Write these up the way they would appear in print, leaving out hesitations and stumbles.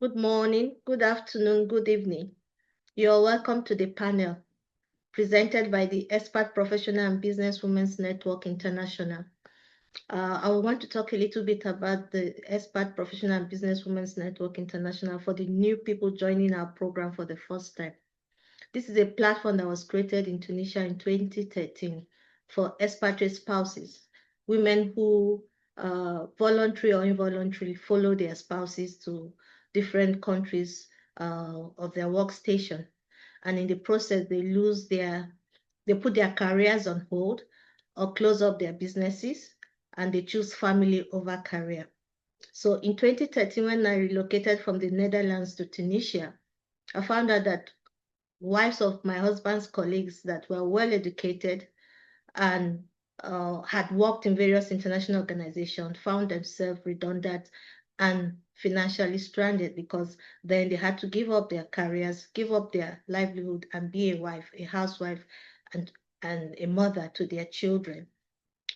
Good morning, good afternoon, good evening. You're welcome to the panel presented by the Expert Professional and Business Women's Network International. I want to talk a little bit about the Expert Professional and Business Women's Network International for the new people joining our program for the first time. This is a platform that was created in Tunisia in 2013 for expatriate spouses, women who voluntarily or involuntarily follow their spouses to different countries of their workstation. And in the process, they put their careers on hold or close up their businesses, and they choose family over career. So in 2013, when I relocated from the Netherlands to Tunisia, I found out that wives of my husband's colleagues that were well educated and had worked in various international organizations found themselves redundant and financially stranded because then they had to give up their careers, give up their livelihood, and be a wife, a housewife, and, and a mother to their children.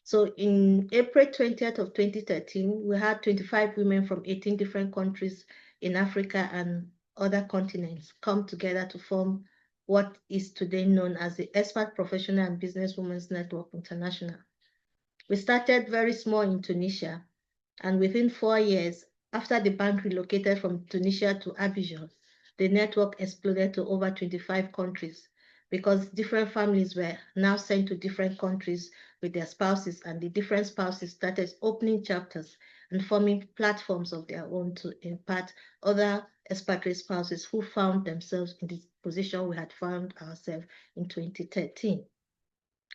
So in April 20th of 2013, we had 25 women from 18 different countries in Africa and other continents come together to form what is today known as the Expert Professional and Business Women's Network International. We started very small in Tunisia, and within 4 years, after the bank relocated from Tunisia to Abidjan, the network exploded to over 25 countries because different families were now sent to different countries with their spouses, and the different spouses started opening chapters and forming platforms of their own to impart other expatriate spouses who found themselves in the position we had found ourselves in 2013.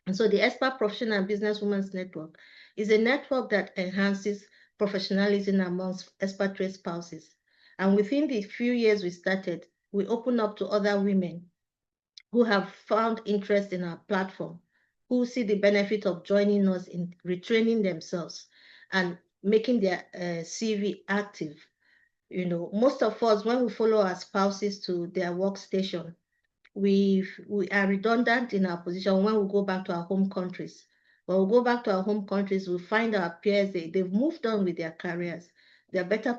And so the Expert Professional and Business Women's Network is a network that enhances professionalism amongst expatriate spouses. And within the few years we started, we opened up to other women who have found interest in our platform, who see the benefit of joining us in retraining themselves and making their CV active. You know, most of us, when we follow our spouses to their workstation, we are redundant in our position when we go back to our home countries. When we go back to our home countries, we find our peers, they've moved on with their careers. They're better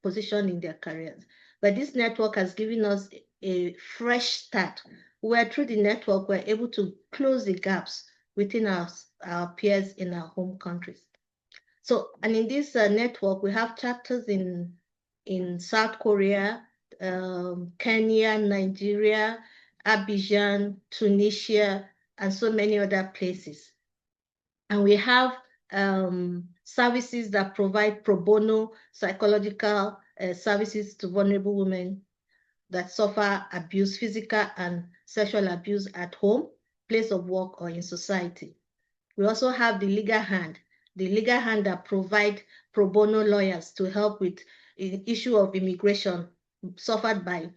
positioned in their careers. But this network has given us a fresh start, where through the network, we're able to close the gaps within our peers in our home countries. So, and in this network, we have chapters in South Korea, Kenya, Nigeria, Abidjan, Tunisia, and so many other places. And we have services that provide pro bono psychological services to vulnerable women that suffer abuse, physical and sexual abuse at home, place of work, or in society. We also have the legal hand that provide pro bono lawyers to help with the issue of immigration suffered by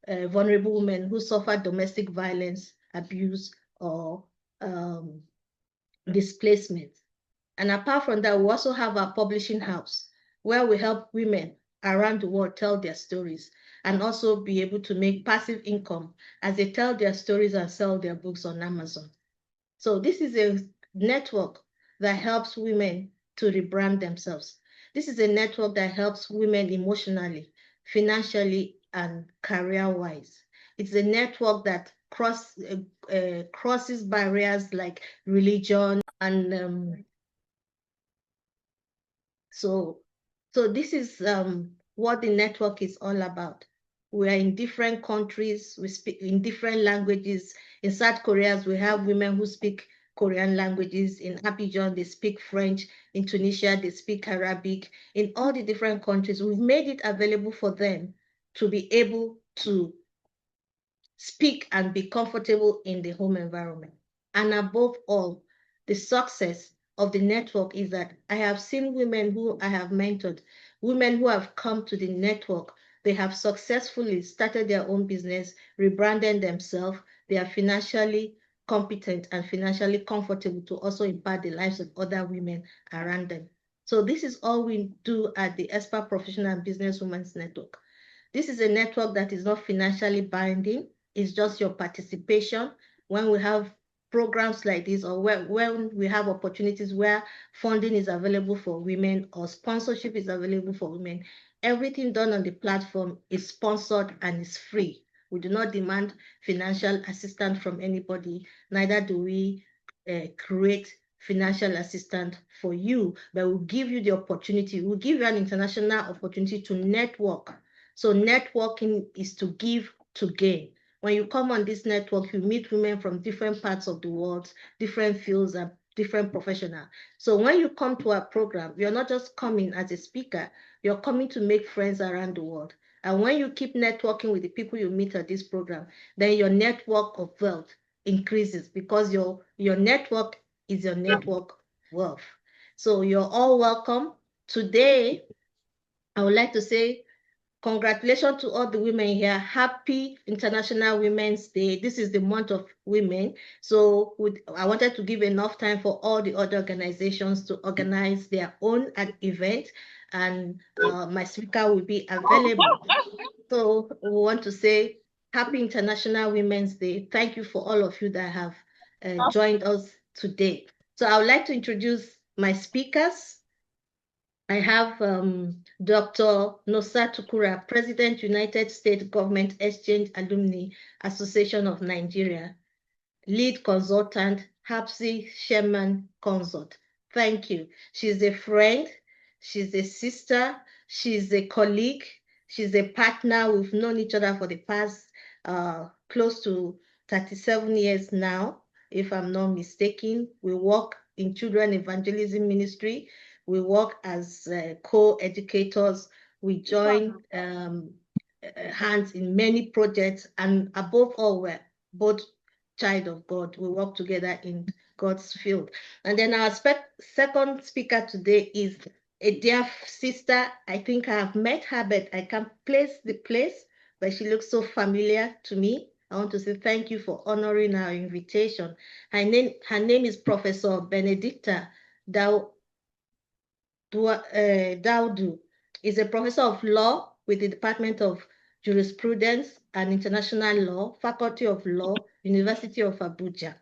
vulnerable women who suffer domestic violence, abuse, or displacement. And apart from that, we also have our publishing house where we help women around the world tell their stories and also be able to make passive income as they tell their stories and sell their books on Amazon. So this is a network that helps women to rebrand themselves. This is a network that helps women emotionally, financially, and career-wise. It's a network that crosses barriers like religion and so this is what the network is all about. We are in different countries, we speak in different languages. In South Korea, we have women who speak Korean languages. In Abidjan, they speak French. In Tunisia, they speak Arabic. In all the different countries, we've made it available for them to be able to speak and be comfortable in the home environment. And above all, the success of the network is that I have seen women who I have mentored, women who have come to the network, they have successfully started their own business, rebranded themselves, they are financially competent and financially comfortable to also impact the lives of other women around them. So this is all we do at the Expert Professional and Business Women's Network. This is a network that is not financially binding. It's just your participation when we have programs like this, or when we have opportunities where funding is available for women or sponsorship is available for women. everything done on the platform is sponsored and is free. We do not demand financial assistance from anybody, neither do we create financial assistance for you, but we'll give you the opportunity, we'll give you an international opportunity to network. So networking is to give to gain. When you come on this network, you meet women from different parts of the world, different fields and different professionals. So when you come to our program, you're not just coming as a speaker, you're coming to make friends around the world. And when you keep networking with the people you meet at this program, then your network of wealth increases because your network is your network wealth. So you're all welcome. Today, I would like to say congratulations to all the women here. Happy International Women's Day. This is the month of women. So I wanted to give enough time for all the other organizations to organize their own event, and my speaker will be available. So we want to say Happy International Women's Day. Thank you for all of you that have joined us today. So I would like to introduce my speakers. I have Dr. Nosa Tukura, President, United States Government Exchange Alumni Association of Nigeria, lead consultant, Hapsi Sherman Consult. Thank you. She's a friend, she's a sister, she's a colleague, she's a partner. We've known each other for the past close to 37 years now, if I'm not mistaken. We work in Children Evangelism Ministry. We work as co-educators. We join hands in many projects, and above all, we're both child of God. We work together in God's field. And then our second speaker today is a dear sister. I think I have met her, but I can't place the place, but she looks so familiar to me. I want to say thank you for honoring our invitation. Her name is Professor Benedicta Daudu. Is a professor of law with the Department of Jurisprudence and International Law, Faculty of Law, University of Abuja.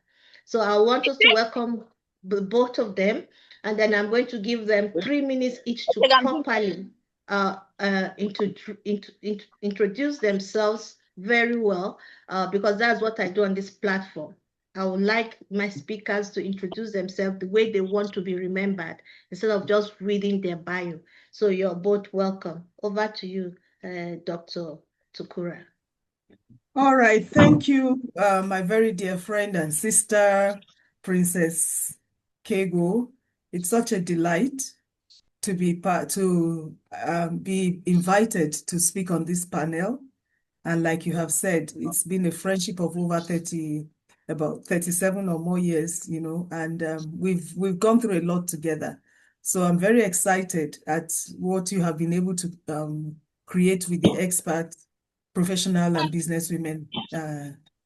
So I want us to welcome both of them, and then I'm going to give them 3 minutes each to properly introduce themselves very well, because that's what I do on this platform. I would like my speakers to introduce themselves the way they want to be remembered, instead of just reading their bio. So you're both welcome. Over to you, Dr. Tukura. All right, thank you, my very dear friend and sister, Princess Kego. It's such a delight to be invited to speak on this panel. And like you have said, it's been a friendship of over about 37 or more years, you know, and we've gone through a lot together. So I'm very excited at what you have been able to create with the Expert Professional and Business Women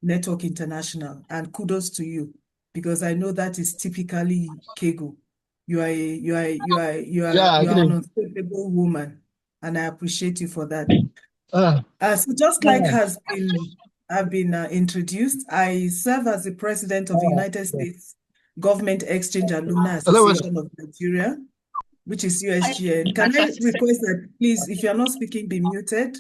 Network International. And kudos to you, because I know that is typically Kego. You are an unstoppable woman, and I appreciate you for that. So just like I've been introduced, I serve as the president of the United States Government Exchange Alumni Association of Nigeria, which is USGN. Can I request that, please, if you're not speaking, be muted?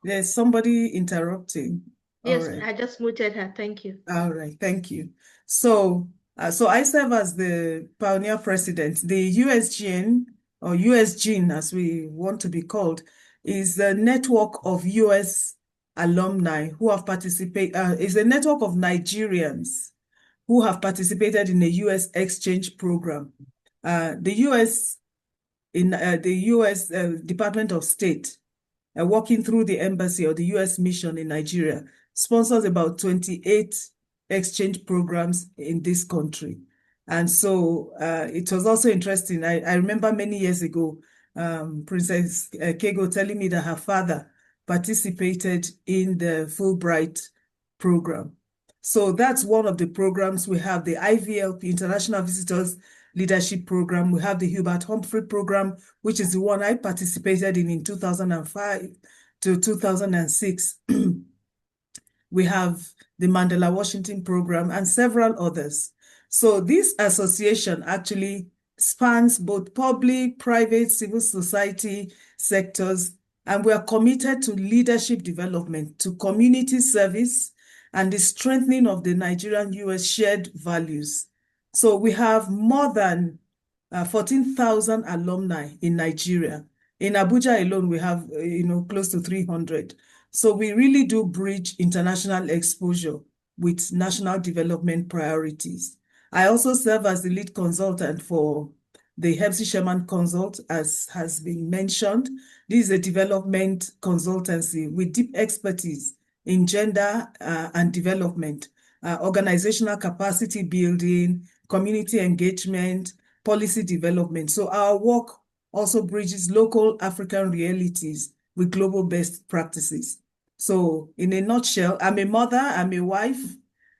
There's somebody interrupting. Yes, right. I just muted her. Thank you. All right, thank you. So I serve as the pioneer president. The USGN, or USGN as we want to be called, is the network of US alumni who have participated, is a network of Nigerians who have participated in the US exchange program. The US Department of State, working through the embassy or the US mission in Nigeria, sponsors about 28 exchange programs in this country. And so it was also interesting. I remember many years ago, Princess Kego telling me that her father participated in the Fulbright program. So that's one of the programs. We have the IVLP, International Visitors Leadership Program. We have the Hubert Humphrey Program, which is the one I participated in 2005 to 2006. We have the Mandela Washington Program and several others. So this association actually spans both public, private, civil society sectors, and we are committed to leadership development, to community service, and the strengthening of the Nigerian-US shared values. So we have more than 14,000 alumni in Nigeria. In Abuja alone, we have close to 300. So we really do bridge international exposure with national development priorities. I also serve as the lead consultant for the Hepsi Sherman Consult, as has been mentioned. This is a development consultancy with deep expertise in gender and development, organizational capacity building, community engagement, policy development. So our work also bridges local African realities with global best practices. So in a nutshell, I'm a mother, I'm a wife,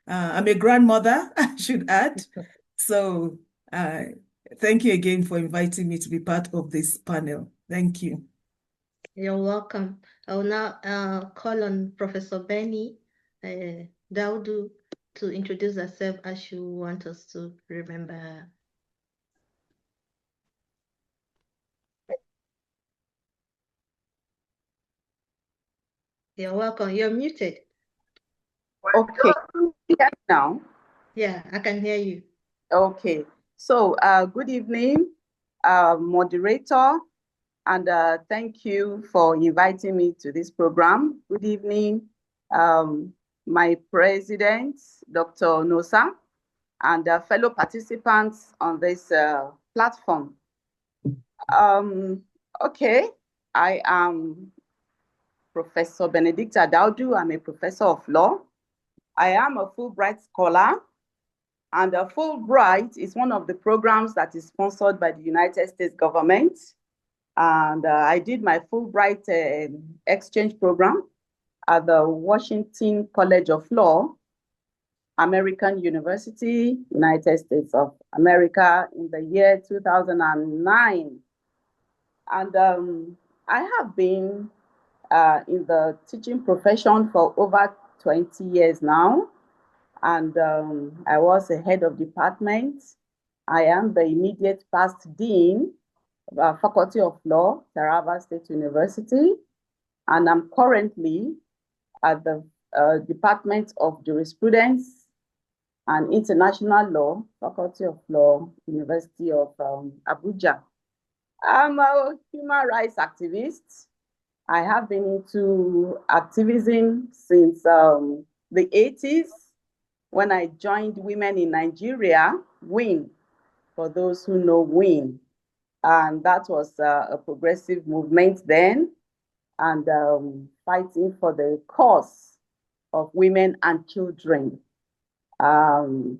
I'm a grandmother, I should add. So thank you again for inviting me to be part of this panel. Thank you. You're welcome. I will now call on Professor Benny Daudu to introduce herself as you want us to remember her. You're welcome. You're muted. Okay, yes, now. Yeah, I can hear you. Okay, so good evening, moderator, and thank you for inviting me to this program. Good evening, my president, Dr. Nosa, and fellow participants on this platform. Okay, I am Professor Benedicta Daudu. I'm a professor of law. I am a Fulbright scholar, and Fulbright is one of the programs that is sponsored by the United States government. And I did my Fulbright exchange program at the Washington College of Law, American University, United States of America in the year 2009. And I have been in the teaching profession for over 20 years now. And I was a head of department. I am the immediate past dean of Faculty of Law, Taraba State University. And I'm currently at the Department of Jurisprudence and International Law, Faculty of Law, University of Abuja. I'm a human rights activist. I have been into activism since the 80s when I joined Women in Nigeria, WIN, for those who know WIN. And that was a progressive movement then, and fighting for the cause of women and children. That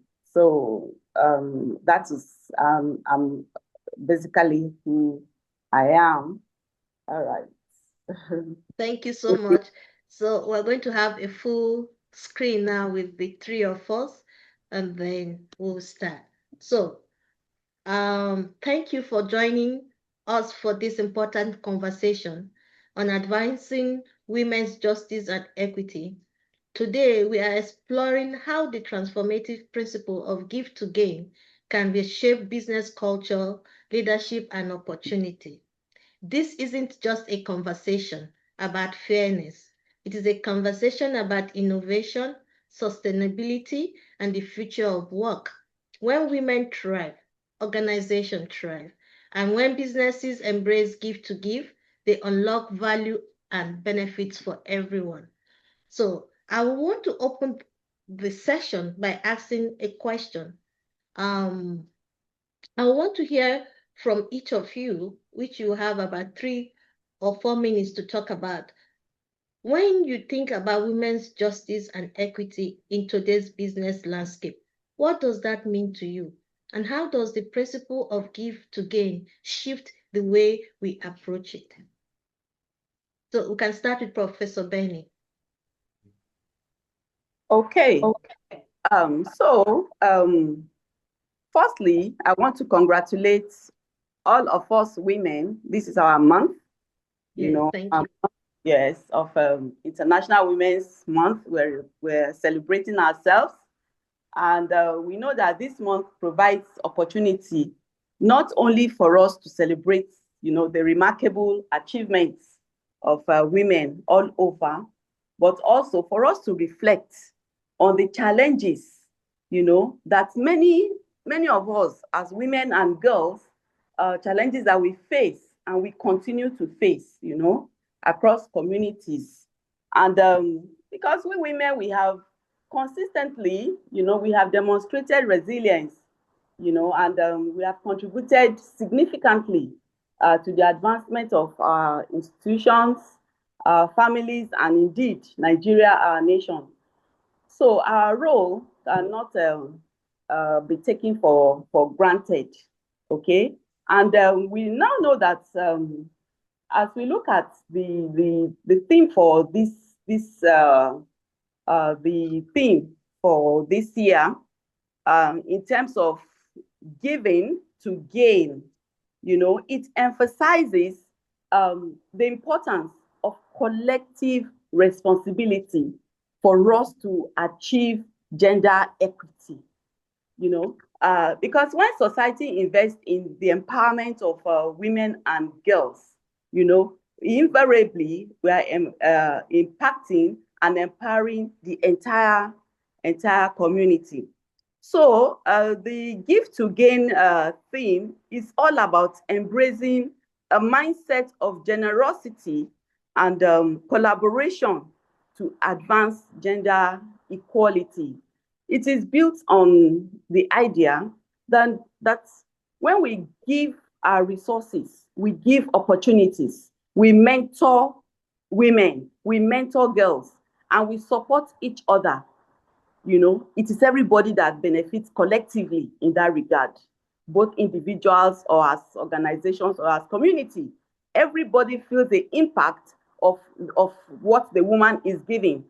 is basically who I am. All right. Thank you so much. So we're going to have a full screen now with the three of us, and then we'll start. So thank you for joining us for this important conversation on advancing women's justice and equity. Today, we are exploring how the transformative principle of give to gain can reshape business culture, leadership, and opportunity. This isn't just a conversation about fairness. It is a conversation about innovation, sustainability, and the future of work. When women thrive, organizations thrive. And when businesses embrace give to give, they unlock value and benefits for everyone. So I want to open the session by asking a question. I want to hear from each of you, which you have about 3 or 4 minutes to talk about. When you think about women's justice and equity in today's business landscape, what does that mean to you? And how does the principle of give to gain shift the way we approach it? So we can start with Professor Benny. Okay. Firstly, I want to congratulate all of us women. This is our month. Yes, thank you. Yes, of International Women's Month. We're celebrating ourselves. And we know that this month provides opportunity not only for us to celebrate, the remarkable achievements of women all over, but also for us to reflect on the challenges, that many of us as women and girls, challenges that we face and we continue to face, across communities. And because we women, we have consistently, we have demonstrated resilience, and we have contributed significantly to the advancement of our institutions, our families, and indeed Nigeria, our nation. So our role cannot be taken for granted, okay? And we now know that as we look at the theme for the theme for this year, in terms of giving to gain, it emphasizes the importance of collective responsibility for us to achieve gender equity, because when society invests in the empowerment of women and girls, invariably we are impacting and empowering the entire community. So the Give to Gain theme is all about embracing a mindset of generosity and collaboration to advance gender equality. It is built on the idea that when we give our resources, we give opportunities, we mentor women, we mentor girls, and we support each other. It is everybody that benefits collectively in that regard, both individuals or as organizations or as community. Everybody feels the impact of what the woman is giving.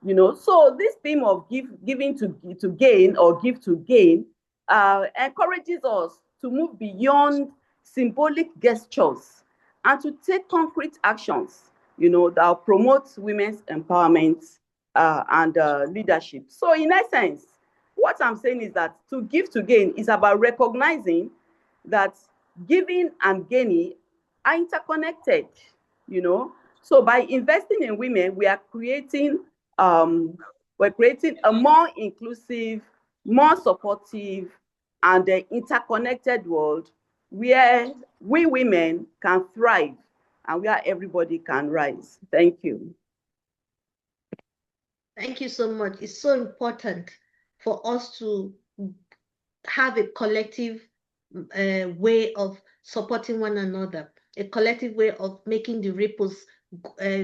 So this theme of giving to gain or give to gain encourages us to move beyond symbolic gestures and to take concrete actions, that promote women's empowerment and leadership. So in essence, what I'm saying is that to give to gain is about recognizing that giving and gaining are interconnected, So by investing in women, we are creating a more inclusive, more supportive, and interconnected world where we women can thrive and where everybody can rise. Thank you. Thank you so much. It's so important for us to have a collective way of supporting one another, a collective way of making the ripples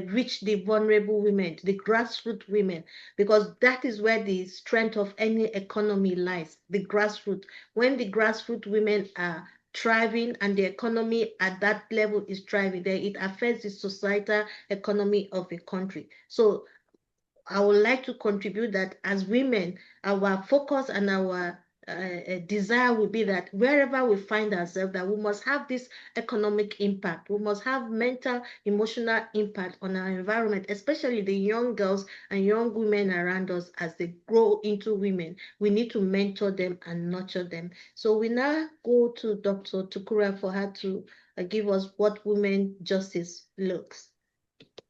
reach the vulnerable women, the grassroots women, because that is where the strength of any economy lies, the grassroots. When the grassroots women are thriving and the economy at that level is thriving, then it affects the societal economy of a country. So I would like to contribute that as women, our focus and our desire will be that wherever we find ourselves, that we must have this economic impact. We must have mental, emotional impact on our environment, especially the young girls and young women around us as they grow into women. We need to mentor them and nurture them. So we now go to Dr. Tukura for her to give us what women justice looks.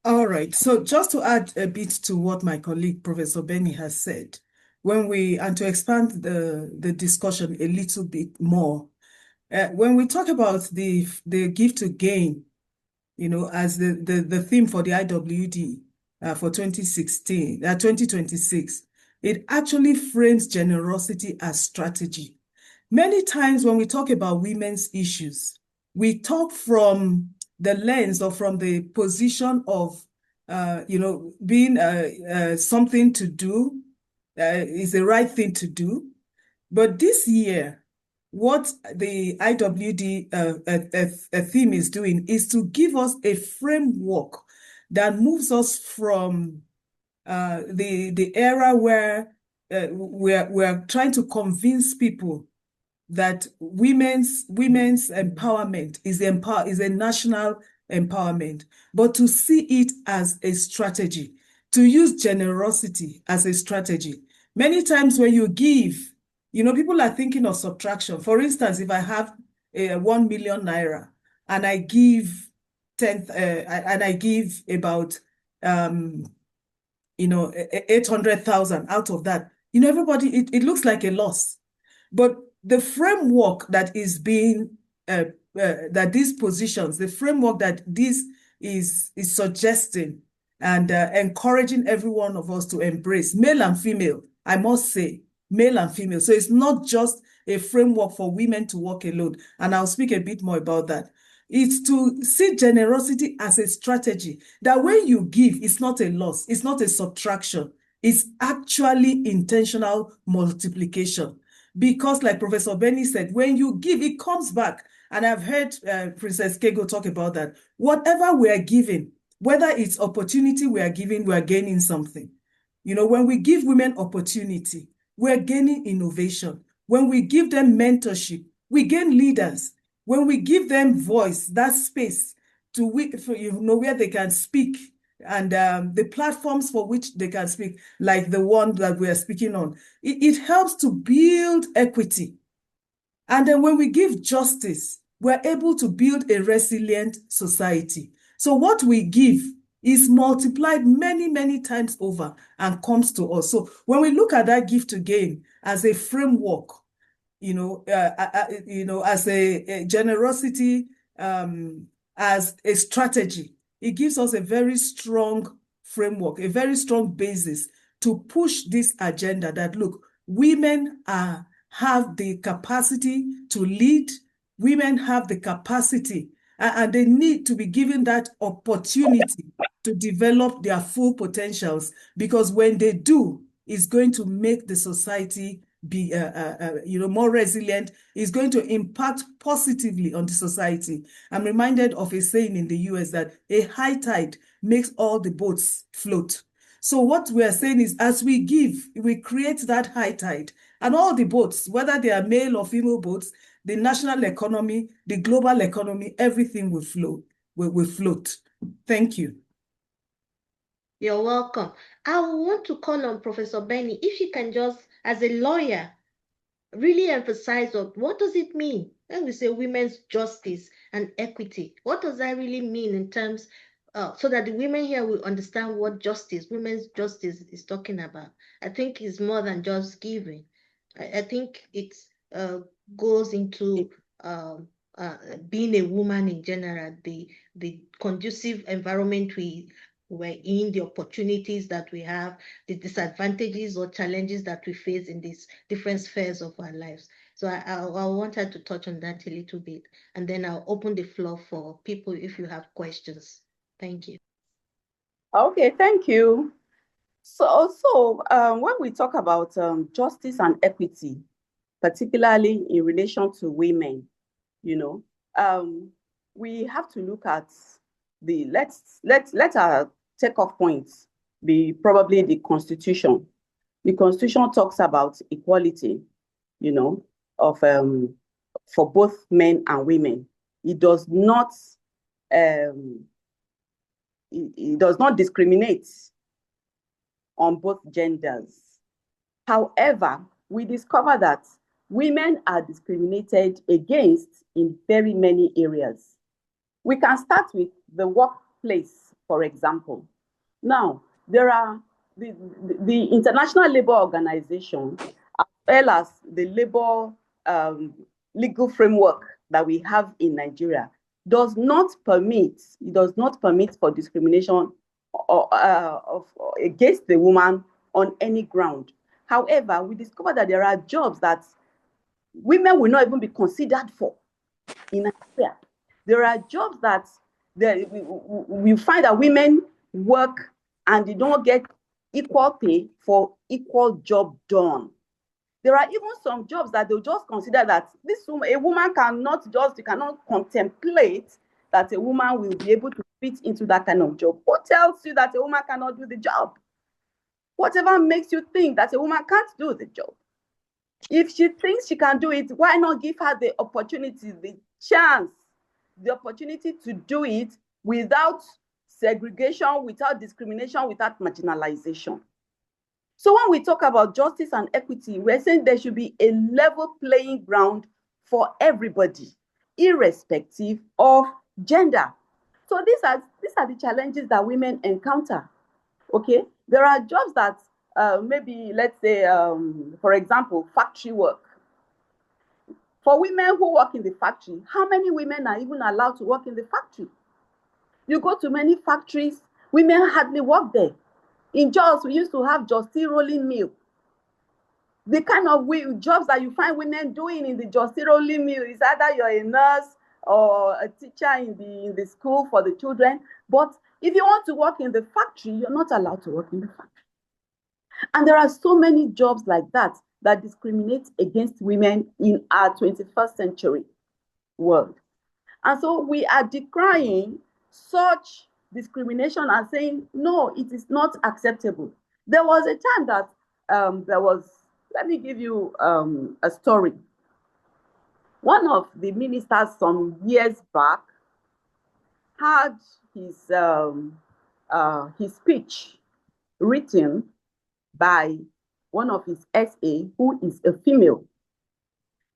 All right. So just to add a bit to what my colleague, Professor Benny, has said, and to expand the discussion a little bit more, when we talk about the give to gain, as the theme for the IWD for 2026, it actually frames generosity as strategy. Many times when we talk about women's issues, we talk from the lens or from the position of, being something to do, is the right thing to do. But this year, what the IWD theme is doing is to give us a framework that moves us from the era where we're trying to convince people that women's empowerment is a national empowerment, but to see it as a strategy, to use generosity as a strategy. Many times when you give, people are thinking of subtraction. For instance, if I have 1 million naira, and I give 10, and I give about 800,000 out of that, everybody, it looks like a loss. But the framework that is being that these positions, the framework that this is suggesting and encouraging every one of us to embrace, male and female, I must say, male and female. So it's not just a framework for women to work alone. And I'll speak a bit more about that. It's to see generosity as a strategy, that when you give, it's not a loss, it's not a subtraction, it's actually intentional multiplication. Because like Professor Benny said, when you give, it comes back. And I've heard Princess Kego talk about that. Whatever we are giving, whether it's opportunity we are giving, we are gaining something. When we give women opportunity, we're gaining innovation. When we give them mentorship, we gain leaders. When we give them voice, that space to where they can speak, and the platforms for which they can speak, like the one that we are speaking on, it helps to build equity. And then when we give justice, we're able to build a resilient society. So what we give is multiplied many, many times over and comes to us. So when we look at that gift to gain as a framework, as a generosity, as a strategy, it gives us a very strong framework, a very strong basis to push this agenda that, look, women have the capacity to lead, women have the capacity, and they need to be given that opportunity to develop their full potentials, because when they do, it's going to make the society be more resilient, is going to impact positively on the society. I'm reminded of a saying in the US that a high tide makes all the boats float. So what we are saying is, as we give, we create that high tide, and all the boats, whether they are male or female boats, the national economy, the global economy, everything will float. Thank you. You're welcome. I want to call on Professor Benny, if you can just, as a lawyer, really emphasize on what does it mean when we say women's justice and equity? What does that really mean in terms, so that the women here will understand what women's justice is talking about? I think it's more than just giving. I think it goes into being a woman in general, the conducive environment we're in, the opportunities that we have, the disadvantages or challenges that we face in these different spheres of our lives. So I wanted to touch on that a little bit, and then I'll open the floor for people if you have questions. Thank you. Okay, thank you. So when we talk about justice and equity, particularly in relation to women, we have to look at let our takeoff points be probably the Constitution. The Constitution talks about equality, of for both men and women. It does not discriminate on both genders. However, we discover that women are discriminated against in very many areas. We can start with the workplace, for example. Now, there are the International Labour Organization, as well as the labor legal framework that we have in Nigeria, does not permit for discrimination against the woman on any ground. However, we discover that there are jobs that women will not even be considered for in Nigeria. There are jobs that we find that women work and they don't get equal pay for equal job done. There are even some jobs that they'll just consider that a woman you cannot contemplate that a woman will be able to fit into that kind of job. What tells you that a woman cannot do the job? Whatever makes you think that a woman can't do the job? If she thinks she can do it, why not give her the opportunity, the chance, the opportunity to do it without segregation, without discrimination, without marginalization? So when we talk about justice and equity, we're saying there should be a level playing ground for everybody. irrespective of gender. So these are the challenges that women encounter. Okay, there are jobs that maybe, let's say, for example, factory work. For women who work in the factory, how many women are even allowed to work in the factory? You go to many factories, women hardly work there. In Jos, we used to have Jos Tea rolling mill. The kind of jobs that you find women doing in the Jos Tea rolling mill is either you're a nurse or a teacher in the school for the children. But if you want to work in the factory, you're not allowed to work in the factory. And there are so many jobs like that that discriminate against women in our 21st century world. And so we are decrying such discrimination and saying, no, it is not acceptable. There was a time that let me give you a story. One of the ministers some years back had his speech written by one of his SA who is a female.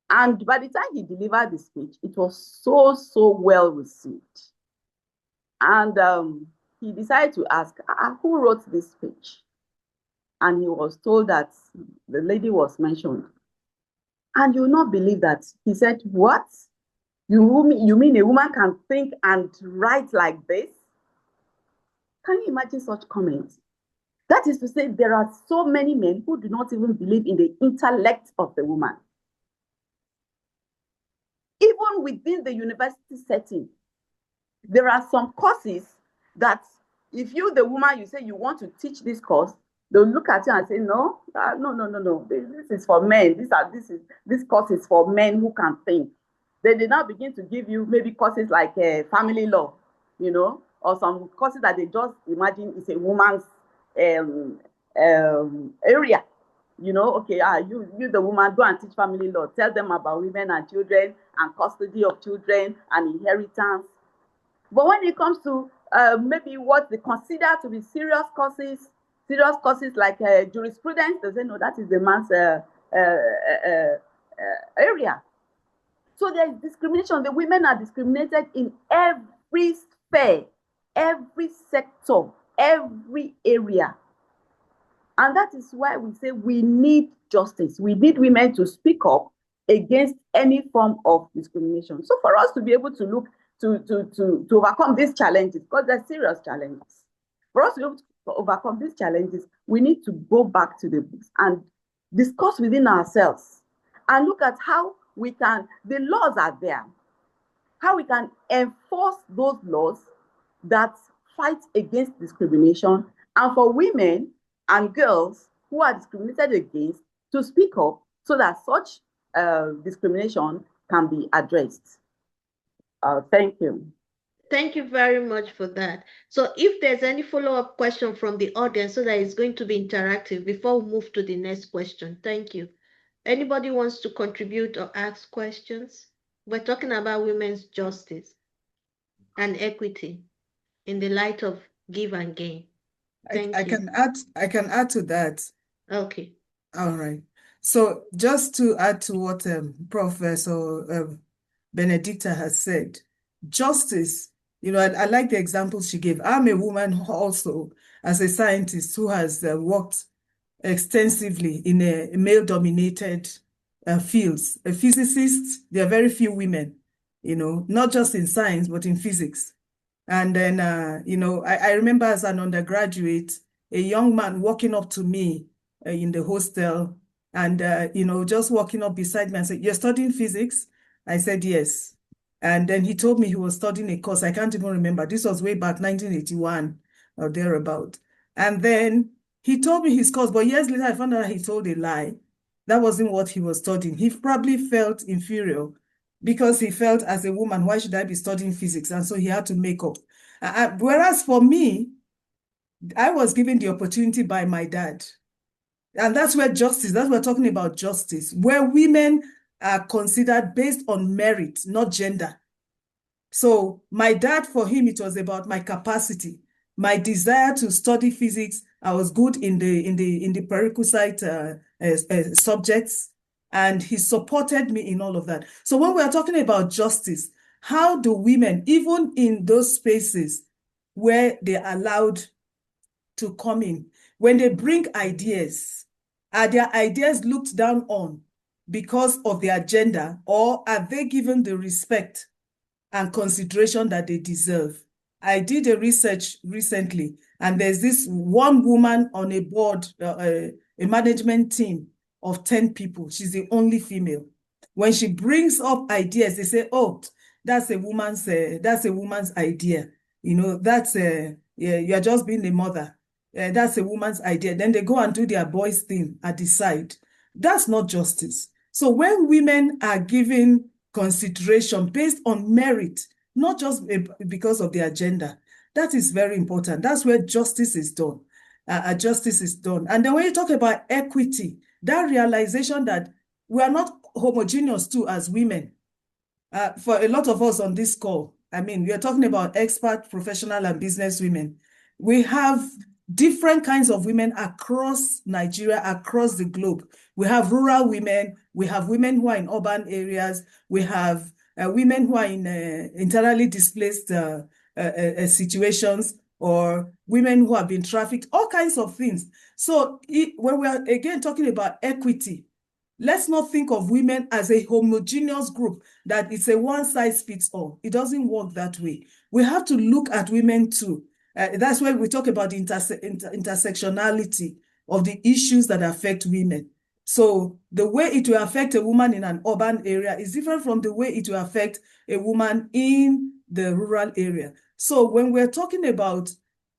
And by the time he delivered the speech, it was so well received. And he decided to ask, who wrote this speech? And he was told that the lady was mentioned. And you will not believe that. He said, what? You mean a woman can think and write like this? Can you imagine such comments? That is to say, there are so many men who do not even believe in the intellect of the woman. Even within the university setting, there are some courses that if you, the woman, you say you want to teach this course, they'll look at you and say, no. This is for men. This course is for men who can think. They now begin to give you maybe courses like family law, or some courses that they just imagine is a woman's area. Okay, you the woman, go and teach family law. Tell them about women and children and custody of children and inheritance. But when it comes to maybe what they consider to be serious courses like jurisprudence, they say, no, that is the man's area. So there is discrimination. The women are discriminated in every sphere, every sector, every area. And that is why we say we need justice. We need women to speak up against any form of discrimination. So for us to be able to look to overcome these challenges, because they're serious challenges, for us to be able to overcome these challenges, we need to go back to the books and discuss within ourselves and look at how we can, the laws are there, how we can enforce those laws that fight against discrimination, and for women and girls who are discriminated against to speak up so that such discrimination can be addressed. Thank you. Thank you very much for that. So if there's any follow-up question from the audience, so that it's going to be interactive before we move to the next question. Thank you. Anybody wants to contribute or ask questions? We're talking about women's justice and equity in the light of give and gain. Thank you. I can add to that. Okay. All right. So just to add to what Professor Benedicta has said, justice, I like the example she gave. I'm a woman also, as a scientist who has worked extensively in a male-dominated fields. A physicist, there are very few women, not just in science, but in physics. And then, I remember as an undergraduate, a young man walking up to me in the hostel and, just walking up beside me and said, "You're studying physics?" I said, "Yes." And then he told me he was studying a course. I can't even remember. This was way back 1981 or thereabout. And then he told me his course, but years later, I found out he told a lie. That wasn't what he was studying. He probably felt inferior because he felt, as a woman, why should I be studying physics? And so he had to make up. Whereas for me, I was given the opportunity by my dad. And that's where justice, that's what we're talking about, justice, where women are considered based on merit, not gender. So my dad, for him, it was about my capacity, my desire to study physics. I was good in the prerequisite subjects. And he supported me in all of that. So when we are talking about justice, how do women, even in those spaces where they're allowed to come in, when they bring ideas, are their ideas looked down on because of their gender, or are they given the respect and consideration that they deserve? I did a research recently, and there's this one woman on a board, a management team of 10 people. She's the only female. When she brings up ideas, they say, "Oh, that's a woman's idea. You know, yeah, you're just being a mother. That's a woman's idea." Then they go and do their boys' thing at the side. That's not justice. So when women are given consideration based on merit, not just because of their gender, that is very important. That's where justice is done. Justice is done. And then when you talk about equity, that realization that we are not homogeneous too as women. For a lot of us on this call, I mean, we are talking about expert, professional, and business women. We have different kinds of women across Nigeria, across the globe. We have rural women, we have women who are in urban areas, we have women who are in internally displaced situations, or women who have been trafficked, all kinds of things. So when we are again talking about equity, let's not think of women as a homogeneous group, that it's a one-size-fits-all. It doesn't work that way. We have to look at women too. That's why we talk about the intersectionality of the issues that affect women. So the way it will affect a woman in an urban area is different from the way it will affect a woman in the rural area. So when we're talking about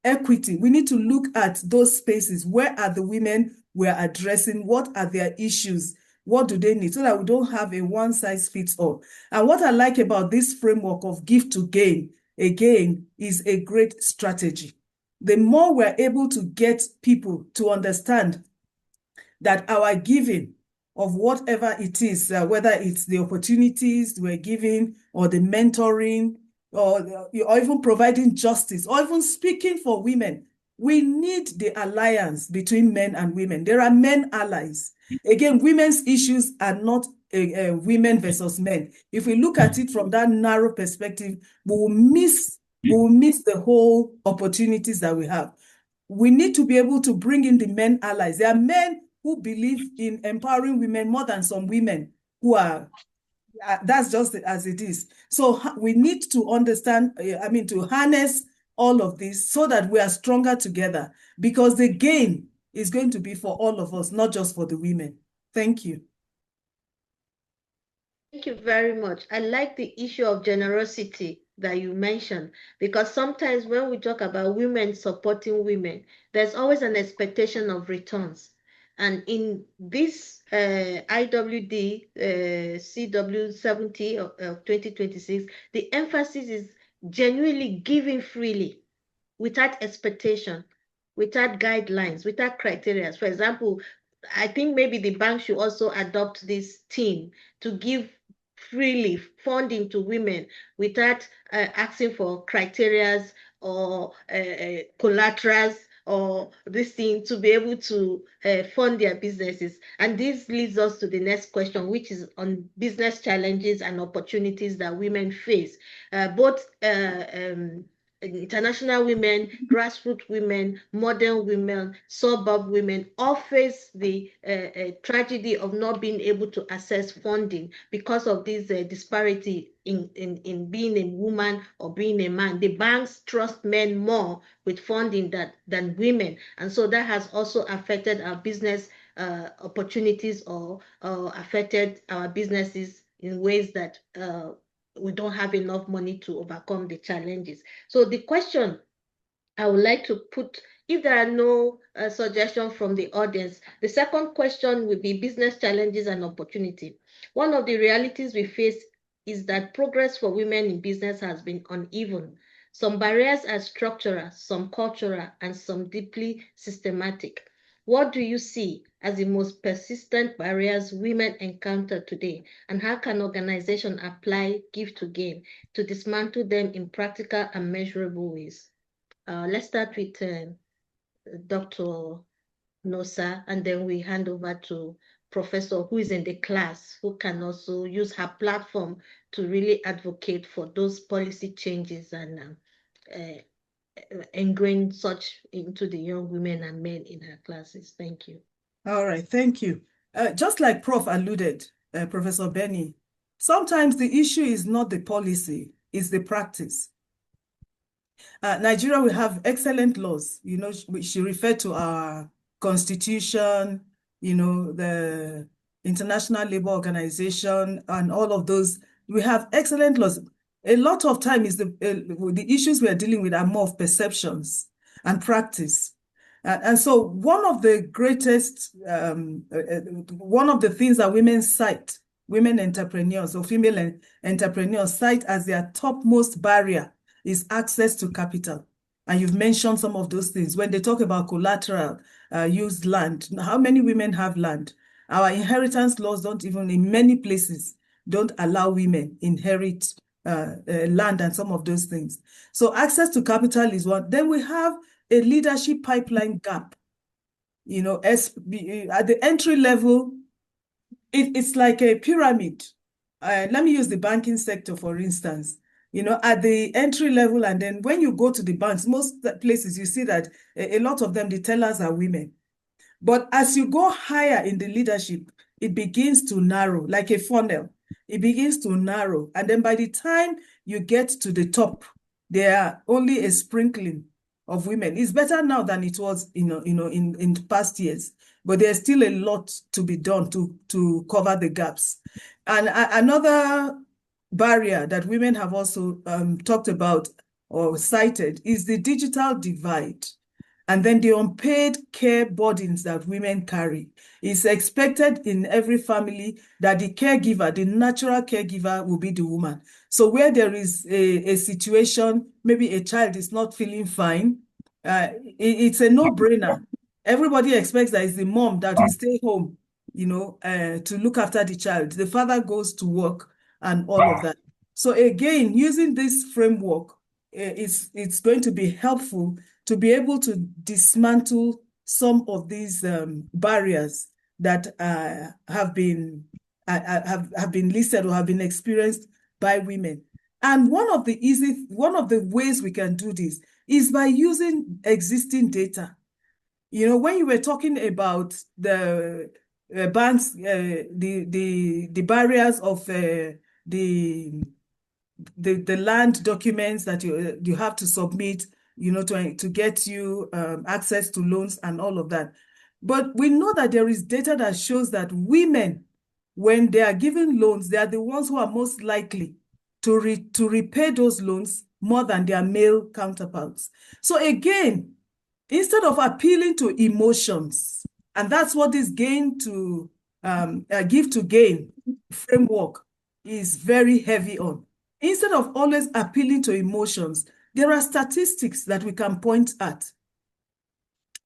equity, we need to look at those spaces. Where are the women we're addressing? What are their issues? What do they need? So that we don't have a one-size-fits-all. And what I like about this framework of give to gain, again, is a great strategy. The more we're able to get people to understand that our giving of whatever it is, whether it's the opportunities we're giving, or the mentoring, or even providing justice, or even speaking for women, we need the alliance between men and women. There are men allies. Again, women's issues are not women versus men. If we look at it from that narrow perspective, we will miss the whole opportunities that we have. We need to be able to bring in the men allies. There are men who believe in empowering women more than some women who are, that's just as it is. So we need to understand, to harness all of this so that we are stronger together, because the gain is going to be for all of us, not just for the women. Thank you. Thank you very much. I like the issue of generosity that you mentioned, because sometimes when we talk about women supporting women, there's always an expectation of returns. And in this IWD CW70 of 2026, the emphasis is genuinely giving freely, without expectation, without guidelines, without criteria. For example, I think maybe the bank should also adopt this theme to give freely funding to women without asking for criterias or collaterals or this thing to be able to fund their businesses. And this leads us to the next question, which is on business challenges and opportunities that women face. Both international women, grassroots women, modern women, suburb women all face the tragedy of not being able to access funding because of this disparity in being a woman or being a man. The banks trust men more with funding than women. And so that has also affected our business opportunities or affected our businesses in ways that we don't have enough money to overcome the challenges. So the question I would like to put, if there are no suggestions from the audience, the second question will be business challenges and opportunity. One of the realities we face is that progress for women in business has been uneven. Some barriers are structural, some cultural, and some deeply systematic. What do you see as the most persistent barriers women encounter today, and how can organizations apply give to gain to dismantle them in practical and measurable ways? Let's start with Dr. Nosa, and then we hand over to professor who is in the class, who can also use her platform to really advocate for those policy changes and ingrain such into the young women and men in her classes. Thank you. All right, thank you. Just like Prof alluded, Professor Benny, sometimes the issue is not the policy, it's the practice. Nigeria, we have excellent laws. You know, she referred to our constitution, you know, the International Labour Organization and all of those. We have excellent laws. A lot of time is the issues we are dealing with are more of perceptions and practice. And so one of the greatest, one of the things that women entrepreneurs or female entrepreneurs cite as their topmost barrier is access to capital. And you've mentioned some of those things. When they talk about collateral, used land, how many women have land? Our inheritance laws don't even, in many places, don't allow women inherit land and some of those things. So access to capital is one. Then we have a leadership pipeline gap. You know, at the entry level, it's like a pyramid. Let me use the banking sector, for instance. You know, at the entry level, and then when you go to the banks, most places you see that a lot of them, the tellers are women. But as you go higher in the leadership, it begins to narrow, like a funnel. It begins to narrow. And then by the time you get to the top, there are only a sprinkling of women. It's better now than it was, in past years. But there's still a lot to be done to cover the gaps. And another barrier that women have also talked about or cited is the digital divide. And then the unpaid care burdens that women carry. It's expected in every family that the caregiver, the natural caregiver, will be the woman. So where there is a situation, maybe a child is not feeling fine, it's a no-brainer. Everybody expects that it's the mom that will stay home, you know, to look after the child. The father goes to work and all of that. So again, using this framework, it's going to be helpful to be able to dismantle some of these barriers that have been listed or have been experienced by women. And one of the ways we can do this is by using existing data. You know, when you were talking about the banks, the barriers of the land documents that you have to submit, you know, to get you access to loans and all of that. But we know that there is data that shows that women, when they are given loans, they are the ones who are most likely to repay those loans more than their male counterparts. So again, instead of appealing to emotions, and that's what this give to gain framework is very heavy on. Instead of always appealing to emotions, there are statistics that we can point at.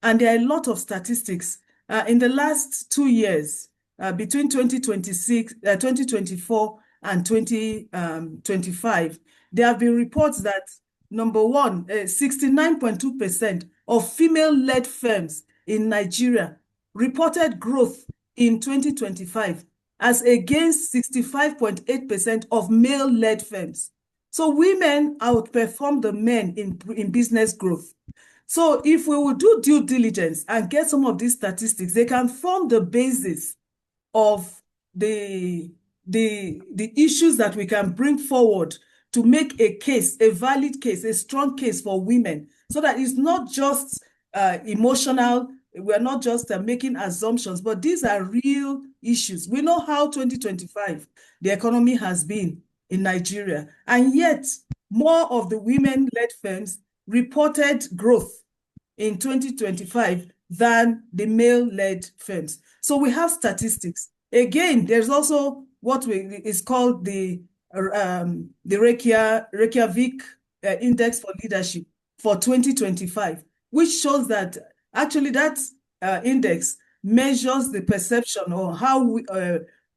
And there are a lot of statistics. In the last 2 years, between 2024 and 2025, there have been reports that, number one, 69.2% of female-led firms in Nigeria reported growth in 2025, as against 65.8% of male-led firms. So women outperform the men in business growth. So if we will do due diligence and get some of these statistics, they can form the basis of the issues that we can bring forward to make a case, a valid case, a strong case for women, so that it's not just emotional. We're not just making assumptions, but these are real issues. We know how 2025, the economy has been in Nigeria, and yet more of the women-led firms reported growth in 2025 than the male-led firms. So we have statistics. Again, there's also what is called the Reykjavik Index for Leadership for 2025, which shows that actually that index measures the perception or how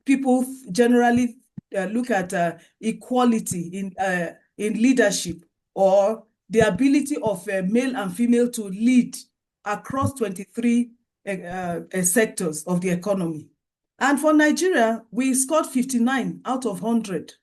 people generally look at equality in leadership, or the ability of male and female to lead across 23 sectors of the economy. And for Nigeria, we scored 59 out of 100,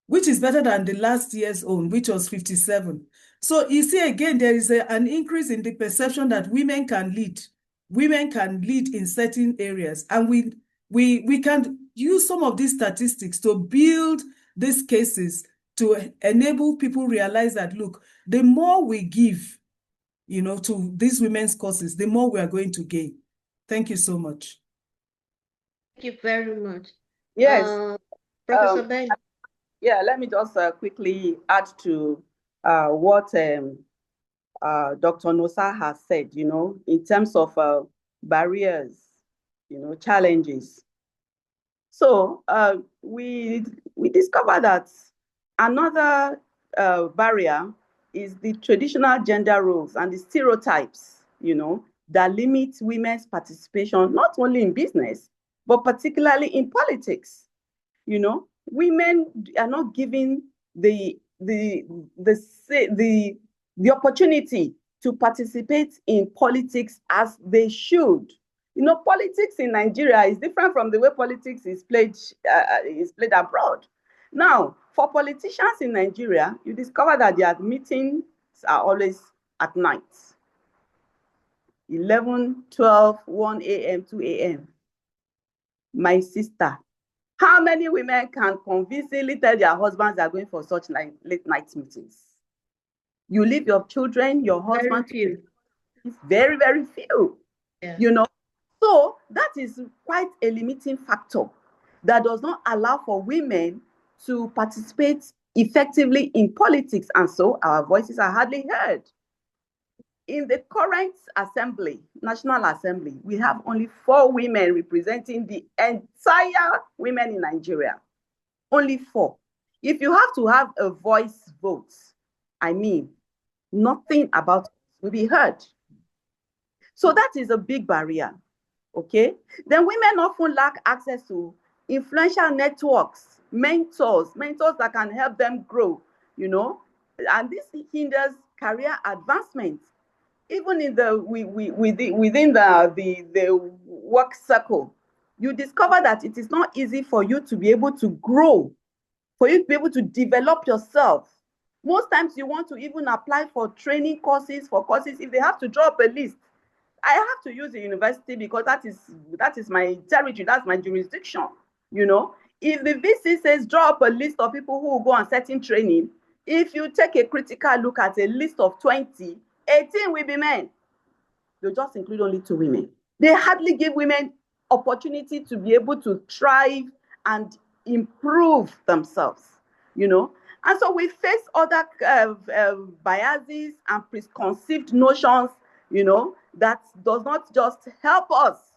which is better than the last year's own, which was 57. So you see, again, there is an increase in the perception that women can lead. Women can lead in certain areas. And we can use some of these statistics to build these cases to enable people realize that, look, the more we give, to these women's causes, the more we are going to gain. Thank you so much. Thank you very much. Yes. Professor Ben. Yeah, let me just quickly add to what Dr. Nosa has said, in terms of barriers, challenges. So we discovered that another barrier is the traditional gender roles and the stereotypes, that limit women's participation, not only in business, but particularly in politics. Women are not given the opportunity to participate in politics as they should. Politics in Nigeria is different from the way politics is played abroad. Now, for politicians in Nigeria, you discover that their meetings are always at night. 11, 12, 1 a.m., 2 a.m. My sister, how many women can convincingly tell their husbands they are going for such late night meetings? You leave your children, your husband. Very few. Very, very few. Yeah. So that is quite a limiting factor that does not allow for women to participate effectively in politics, and so our voices are hardly heard. In the current assembly, National Assembly, we have only 4 women representing the entire women in Nigeria. Only 4. If you have to have a voice vote, nothing about it will be heard. So that is a big barrier, okay? Then women often lack access to influential networks, mentors that can help them grow, and this hinders career advancement. Even in within the work circle, you discover that it is not easy for you to be able to grow, for you to be able to develop yourself. Most times you want to even apply for training courses, if they have to draw up a list. I have to use the university because that is my territory, that's my jurisdiction. If the VC says draw up a list of people who will go on certain training, if you take a critical look at a list of 20, 18 will be men. They'll just include only 2 women. They hardly give women opportunity to be able to thrive and improve themselves, And so we face other biases and preconceived notions, that does not just help us.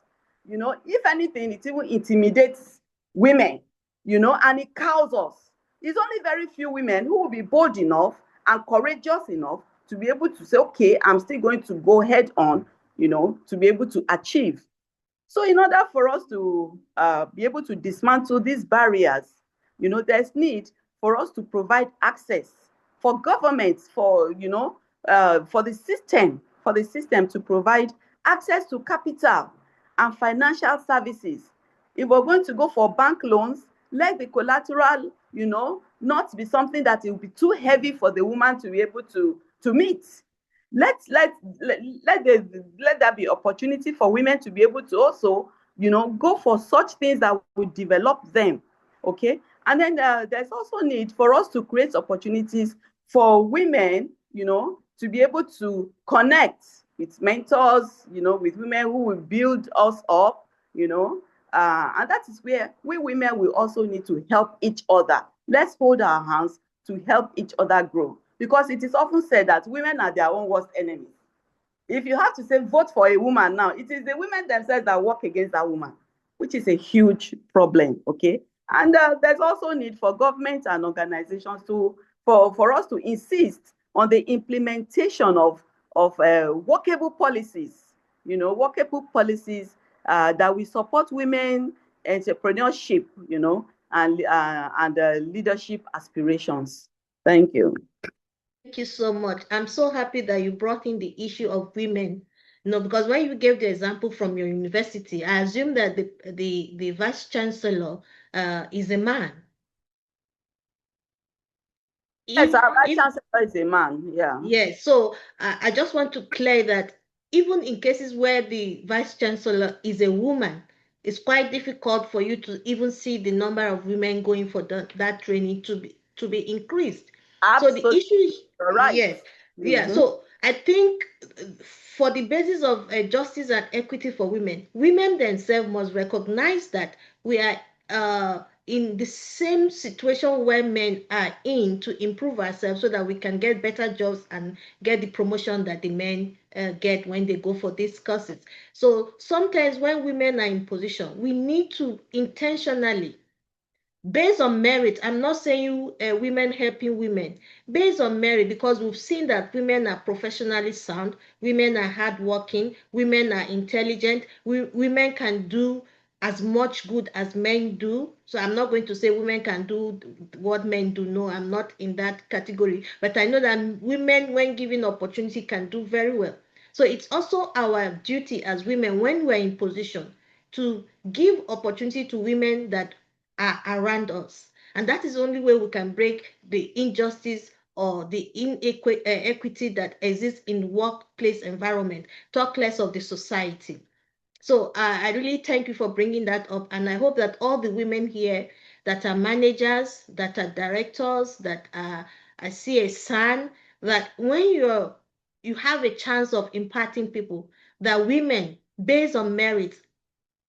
If anything, it even intimidates women, and it cows us. It's only very few women who will be bold enough and courageous enough to be able to say, okay, I'm still going to go head on, to be able to achieve. So in order for us to be able to dismantle these barriers, there's need for us to provide access for governments, for the system to provide access to capital and financial services. If we're going to go for bank loans, let the collateral, not be something that it will be too heavy for the woman to be able to meet. Let there be opportunity for women to be able to also, go for such things that will develop them. Okay. And then there's also need for us to create opportunities for women, to be able to connect with mentors, with women who will build us up, and that is where we women will also need to help each other. Let's hold our hands to help each other grow, because it is often said that women are their own worst enemies. If you have to say vote for a woman now, it is the women themselves that work against that woman, which is a huge problem, okay? And there's also need for government and organizations for us to insist on the implementation of workable policies, workable policies that will support women entrepreneurship, and leadership aspirations. Thank you. Thank you so much. I'm so happy that you brought in the issue of women No, because when you gave the example from your university, I assume that the vice chancellor is a man. Yes, our vice If chancellor is a man. Yeah. Yes, so I just want to clear that even in cases where the vice chancellor is a woman, it's quite difficult for you to even see the number of women going for that training to be increased. So the Absolutely. issue is, You're right. yes, yeah. So I think for the basis of justice and equity for women, women themselves must recognize that we are in the same situation where men are in to improve ourselves so that we can get better jobs and get the promotion that the men get when they go for these courses. So sometimes when women are in position, we need to intentionally, based on merit, I'm not saying women helping women, based on merit, because we've seen that women are professionally sound, women are hardworking, women are intelligent, women can do as much good as men do. So I'm not going to say women can do what men do. No, I'm not in that category. But I know that women, when given opportunity, can do very well. So it's also our duty as women, when we're in position, to give opportunity to women that are around us. And that is the only way we can break the injustice or the inequity that exists in the workplace environment, talk less of the society. So I really thank you for bringing that up. And I hope that all the women here that are managers, that are directors, that are, I see a son, that when you have a chance of imparting people, that women, based on merit,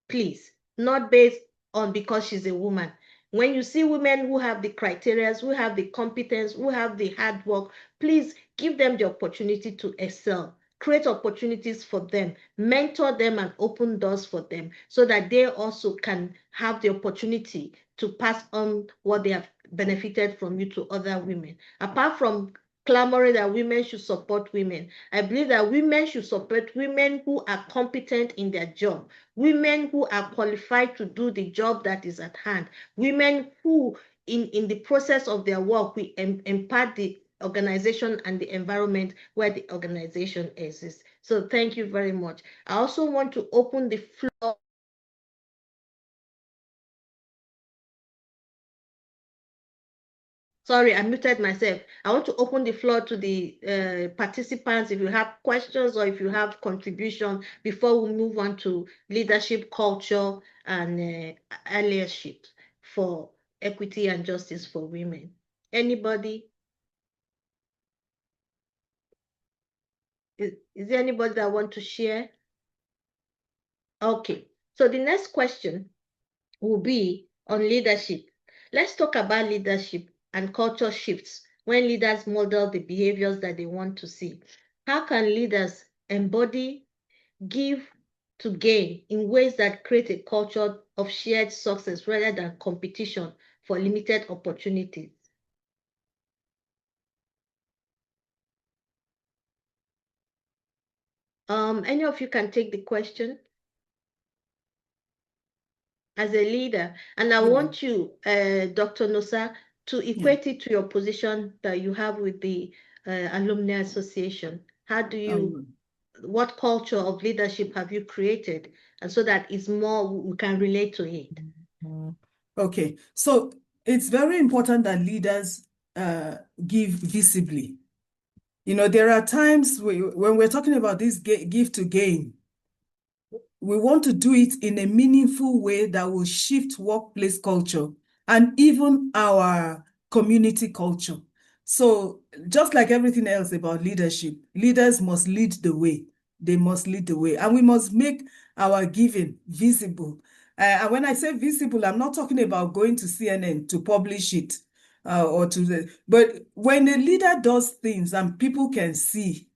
please, not based on because she's a woman. When you see women who have the criteria, who have the competence, who have the hard work, please give them the opportunity to excel. Create opportunities for them, mentor them, and open doors for them so that they also can have the opportunity to pass on what they have benefited from you to other women. Apart from clamoring that women should support women, I believe that women should support women who are competent in their job, women who are qualified to do the job that is at hand, women who in the process of their work we impart the organization and the environment where the organization exists. So thank you very much. I also want to open the floor. Sorry, I muted myself. I want to open the floor to the participants if you have questions or if you have contribution before we move on to leadership, culture, and allyship for equity and justice for women. Anybody? Is there anybody that want to share? Okay, so the next question will be on leadership. Let's talk about leadership and culture shifts when leaders model the behaviors that they want to see. How can leaders embody, give to gain in ways that create a culture of shared success rather than competition for limited opportunities? Any of you can take the question as a leader, and I want you, Dr. Nosa, to equate it to your position that you have with the Alumni Association. How do you, what culture of leadership have you created? And so that it's more, we can relate to it. Okay, so it's very important that leaders give visibly. You know, there are times when we're talking about this give to gain, we want to do it in a meaningful way that will shift workplace culture and even our community culture. So just like everything else about leadership, leaders must lead the way. They must lead the way. And we must make our giving visible. And when I say visible, I'm not talking about going to CNN to publish it but when a leader does things and people can see.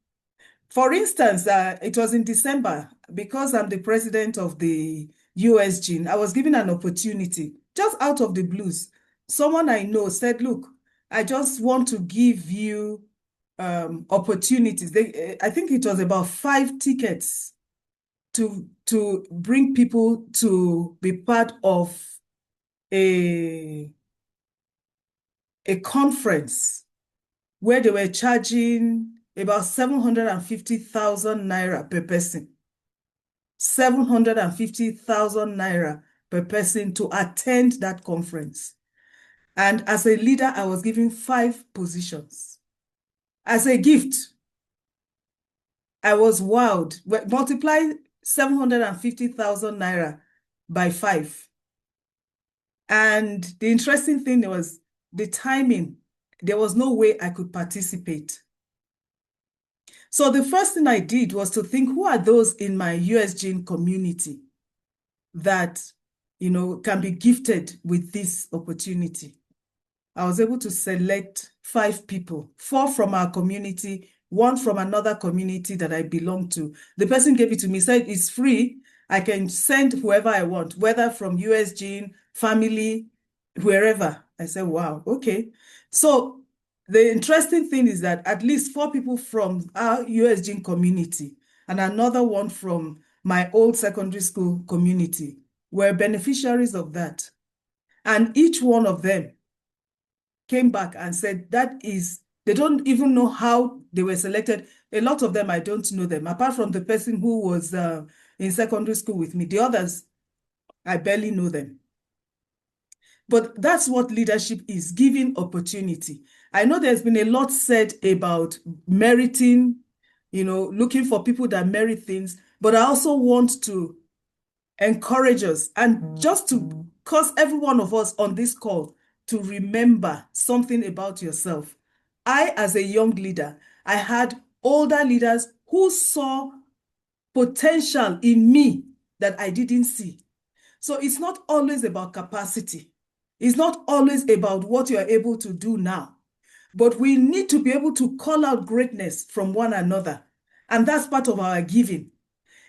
For instance, it was in December, because I'm the president of the USG, I was given an opportunity just out of the blues. Someone I know said, look, I just want to give you opportunities. I think it was about 5 tickets to bring people to be part of a conference where they were charging about 750,000 naira per person. 750,000 naira per person to attend that conference. And as a leader, I was given 5 positions. As a gift, I was wowed. Multiply 750,000 naira by 5. And the interesting thing was the timing. There was no way I could participate. So the first thing I did was to think, who are those in my USGN community that, can be gifted with this opportunity? I was able to select 5 people, 4 from our community, 1 from another community that I belong to. The person gave it to me, said it's free. I can send whoever I want, whether from USGN, family, wherever. I said, wow, okay. So the interesting thing is that at least 4 people from our USGN community and another one from my old secondary school community were beneficiaries of that. And each one of them came back and said they don't even know how they were selected. A lot of them, I don't know them, apart from the person who was in secondary school with me. The others, I barely know them. But that's what leadership is, giving opportunity. I know there's been a lot said about meriting, looking for people that merit things, but I also want to encourage us and just to cause every one of us on this call to remember something about yourself. I, as a young leader, I had older leaders who saw potential in me that I didn't see. So it's not always about capacity. It's not always about what you are able to do now. But we need to be able to call out greatness from one another. And that's part of our giving.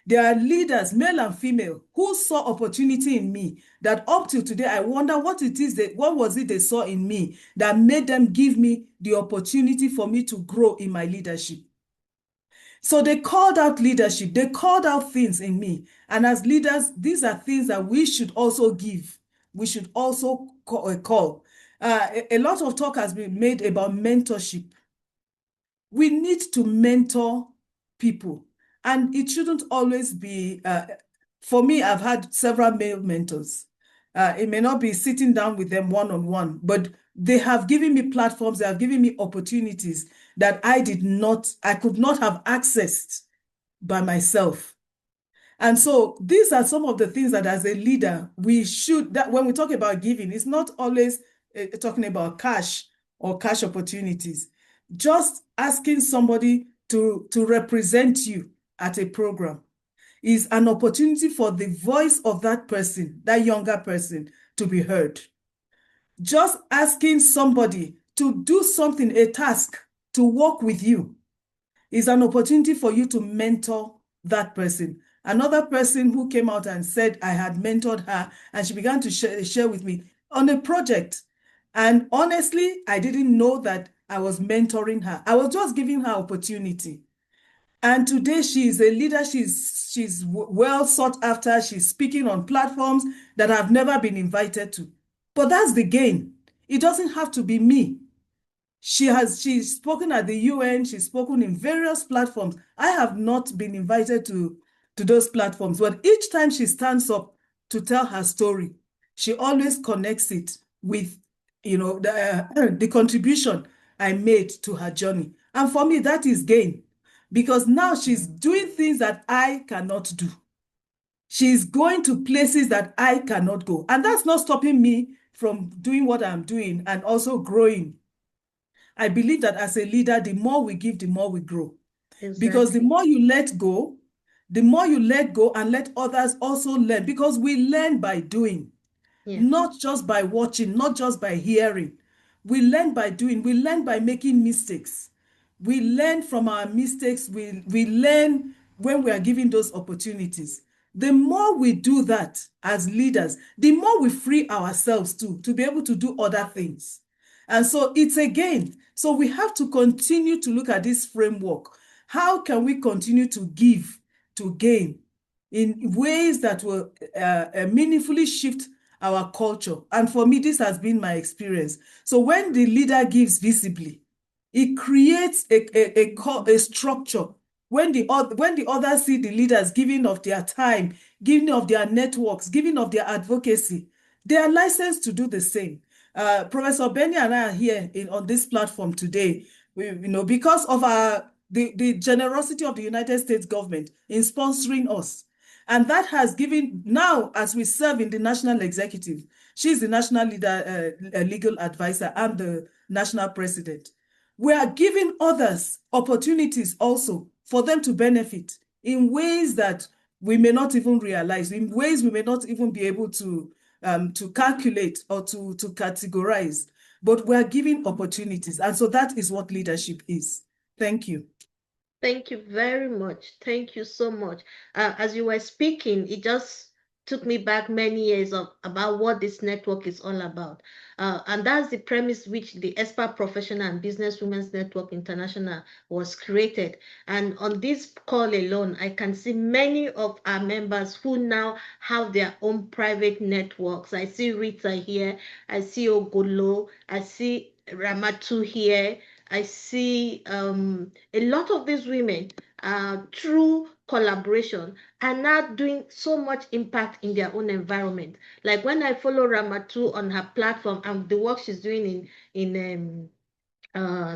There are leaders, male and female, who saw opportunity in me that up till today, I wonder what was it they saw in me that made them give me the opportunity for me to grow in my leadership. So they called out leadership. They called out things in me. And as leaders, these are things that we should also give. We should also call. A lot of talk has been made about mentorship. We need to mentor people. And it shouldn't always be, for me, I've had several male mentors. It may not be sitting down with them one-on-one, but they have given me platforms, they have given me opportunities that I could not have accessed by myself. And so these are some of the things that as a leader, that when we talk about giving, it's not always talking about cash or cash opportunities. Just asking somebody to represent you at a program is an opportunity for the voice of that person, that younger person, to be heard. Just asking somebody to do something, a task, to work with you, is an opportunity for you to mentor that person. Another person who came out and said I had mentored her, and she began to share with me on a project. And honestly, I didn't know that I was mentoring her. I was just giving her opportunity. And today she is a leader. She's well sought after. She's speaking on platforms that I've never been invited to. But that's the gain. It doesn't have to be me. She's spoken at the UN. She's spoken in various platforms. I have not been invited to those platforms. But each time she stands up to tell her story, she always connects it with, the contribution I made to her journey. And for me, that is gain. Because now she's doing things that I cannot do. She's going to places that I cannot go. And that's not stopping me from doing what I'm doing and also growing. I believe that as a leader, the more we give, the more we grow. Exactly. Because the more you let go and let others also learn. Because we learn by doing, not just by watching, not just by hearing. We learn by doing. We learn by making mistakes. We learn from our mistakes. We learn when we are given those opportunities. The more we do that as leaders, the more we free ourselves to be able to do other things. And so it's a gain. So we have to continue to look at this framework. How can we continue to give, to gain in ways that will meaningfully shift our culture? And for me, this has been my experience. So when the leader gives visibly, it creates a structure. When the others see the leaders giving of their time, giving of their networks, giving of their advocacy, they are licensed to do the same. Professor Benny and I are here on this platform today, because of the generosity of the United States government in sponsoring us. And that has given, now as we serve in the national executive, she's the national legal advisor and the national president. We are giving others opportunities also for them to benefit in ways that we may not even realize, in ways we may not even be able to calculate or to categorize, but we're giving opportunities. And so that is what leadership is. Thank you. Thank you very much. Thank you so much. As you were speaking, it just took me back many years about what this network is all about. And that's the premise which the Expert Professional and Business Women's Network International was created. And on this call alone, I can see many of our members who now have their own private networks. I see Rita here, I see Ogolo, I see Ramatu here, I see a lot of these women through collaboration are now doing so much impact in their own environment. Like when I follow Ramatu on her platform and the work she's doing in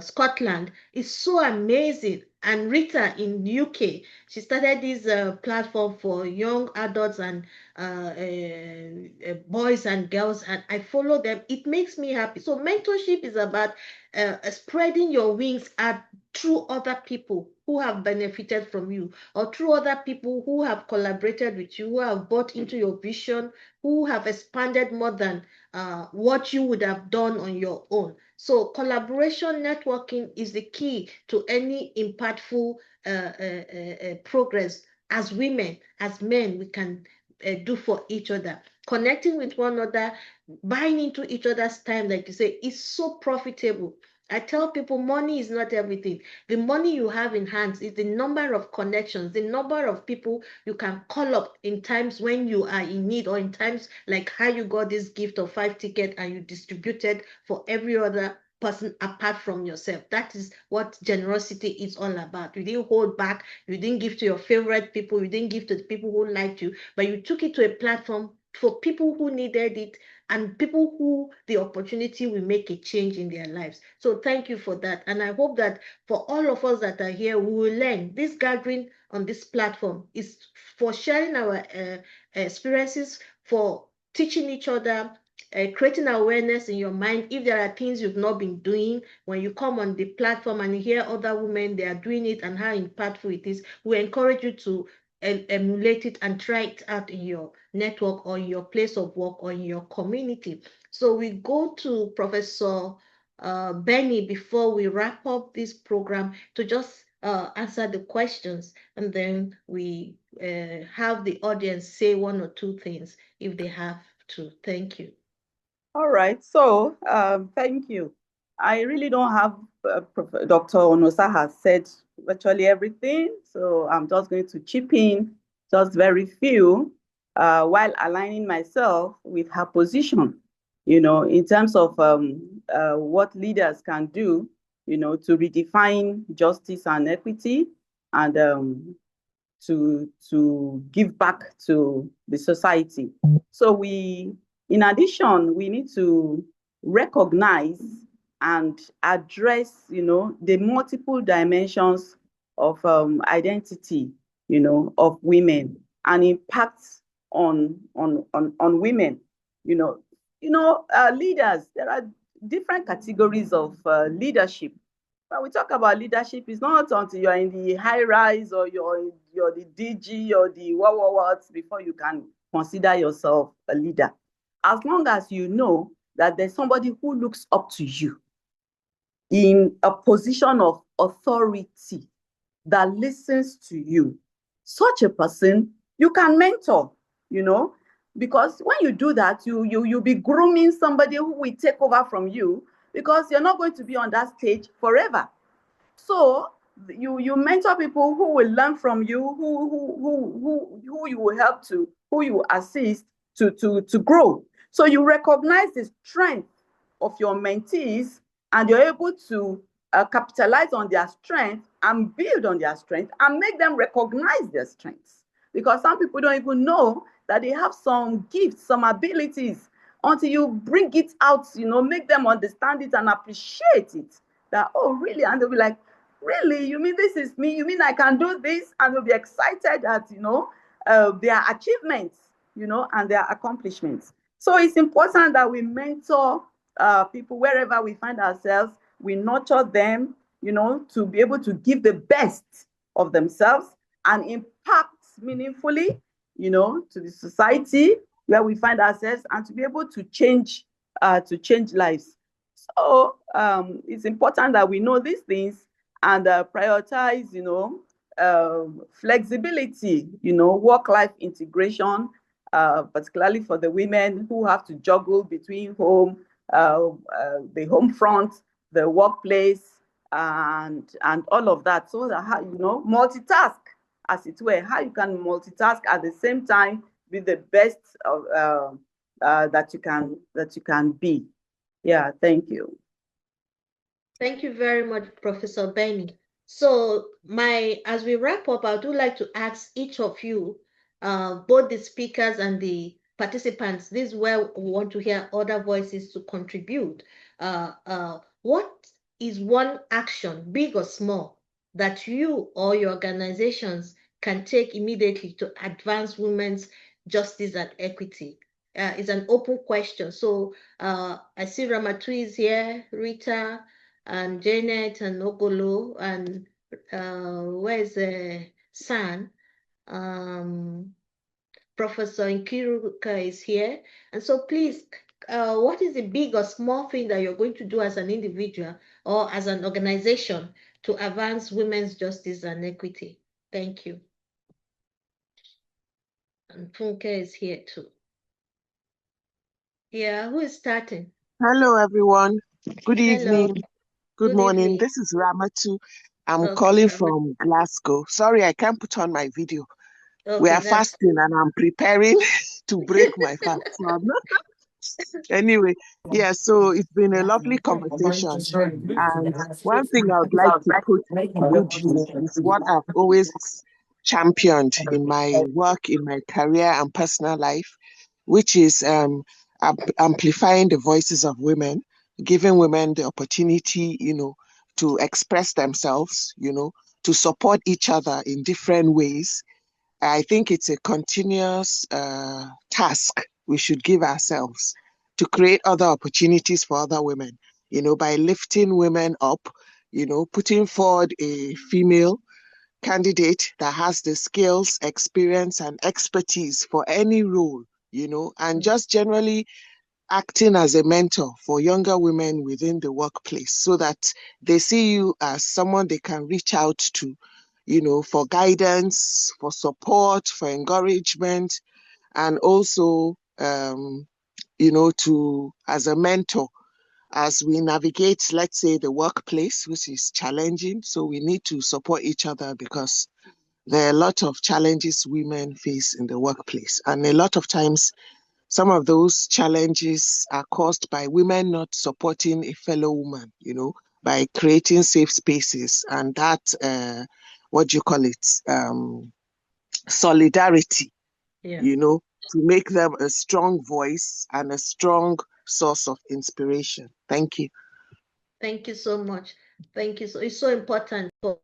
Scotland is so amazing. And Rita in UK, she started this platform for young adults and boys and girls, and I follow them. It makes me happy. So mentorship is about spreading your wings through other people who have benefited from you, or through other people who have collaborated with you, who have bought into your vision, who have expanded more than what you would have done on your own. So collaboration networking is the key to any impactful progress. As women, as men, we can do for each other. Connecting with one another, buying into each other's time, like you say, is so profitable. I tell people money is not everything. The money you have in hands is the number of connections, the number of people you can call up in times when you are in need, or in times like how you got this gift of 5 tickets and you distributed for every other person apart from yourself. That is what generosity is all about. You didn't hold back, you didn't give to your favorite people, you didn't give to the people who liked you, but you took it to a platform for people who needed it, and people who the opportunity will make a change in their lives. So thank you for that. And I hope that for all of us that are here, we will learn. This gathering on this platform is for sharing our experiences, for teaching each other, creating awareness in your mind. If there are things you've not been doing, when you come on the platform and you hear other women, they are doing it and how impactful it is, we encourage you to emulate it and try it out in your network or in your place of work or in your community. So we go to Professor Benny before we wrap up this program to just answer the questions, and then we have the audience say one or two things if they have to. Thank you. All right, so thank you. I really don't have, Dr. Nosa has said virtually everything, so I'm just going to chip in just very few while aligning myself with her position, in terms of what leaders can do, to redefine justice and equity, and to give back to the society. So in addition, we need to recognize and address, the multiple dimensions of identity, of women, and impacts on women. Leaders, there are different categories of leadership. When we talk about leadership, it's not until you're in the high rise or you're the DG or the what before you can consider yourself a leader. As long as you know that there's somebody who looks up to you in a position of authority that listens to you, such a person you can mentor, because when you do that, you'll be grooming somebody who will take over from you, because you're not going to be on that stage forever. So you mentor people who will learn from you, who you will help to, who you will assist to grow. So you recognize the strength of your mentees, and you're able to capitalize on their strength and build on their strength and make them recognize their strengths. Because some people don't even know that they have some gifts, some abilities, until you bring it out, make them understand it and appreciate it. That, oh, really? And they'll be like, really? You mean this is me? You mean I can do this? And they'll be excited at, their achievements, and their accomplishments. So it's important that we mentor people wherever we find ourselves. We nurture them, to be able to give the best of themselves and impact meaningfully, to the society where we find ourselves, and to be able to change lives. So it's important that we know these things and prioritize, flexibility, work-life integration, particularly for the women who have to juggle between the home front, the workplace, and all of that. So that how, multitask, as it were, how you can multitask at the same time, be the best of, that you can be. Yeah, thank you. Thank you very much, Professor Benny. So as we wrap up, I would like to ask each of you, both the speakers and the participants, this is where we want to hear other voices to contribute. What is one action, big or small, that you or your organizations can take immediately to advance women's justice and equity? It's an open question. So I see Ramatui is here, Rita, and Janet and Ogolo, and where's San? Professor Nkiruka is here. And so please, what is the big or small thing that you're going to do as an individual or as an organization to advance women's justice and equity? Thank you. And Funke is here too. Yeah, who is starting? Hello, everyone. Good Hello. evening. Good morning. Evening. This is Ramatu. I'm Okay, calling Ramatu. from Glasgow. Sorry, I can't put on my video. Okay, we are fasting and I'm preparing to break my fast. Anyway, yeah, so it's been a lovely conversation. And one thing I would like to put to good use is what I've always championed in my work, in my career and personal life, which is amplifying the voices of women, giving women the opportunity, to express themselves, to support each other in different ways. I think it's a continuous task we should give ourselves to create other opportunities for other women, by lifting women up, putting forward a female candidate that has the skills, experience, and expertise for any role, and just generally acting as a mentor for younger women within the workplace so that they see you as someone they can reach out to, for guidance, for support, for encouragement, and also, as a mentor as we navigate, let's say, the workplace, which is challenging. So we need to support each other because there are a lot of challenges women face in the workplace. And a lot of times, some of those challenges are caused by women not supporting a fellow woman, by creating safe spaces and that, solidarity, to make them a strong voice and a strong source of inspiration. Thank you. Thank you so much. Thank you. So it's so important for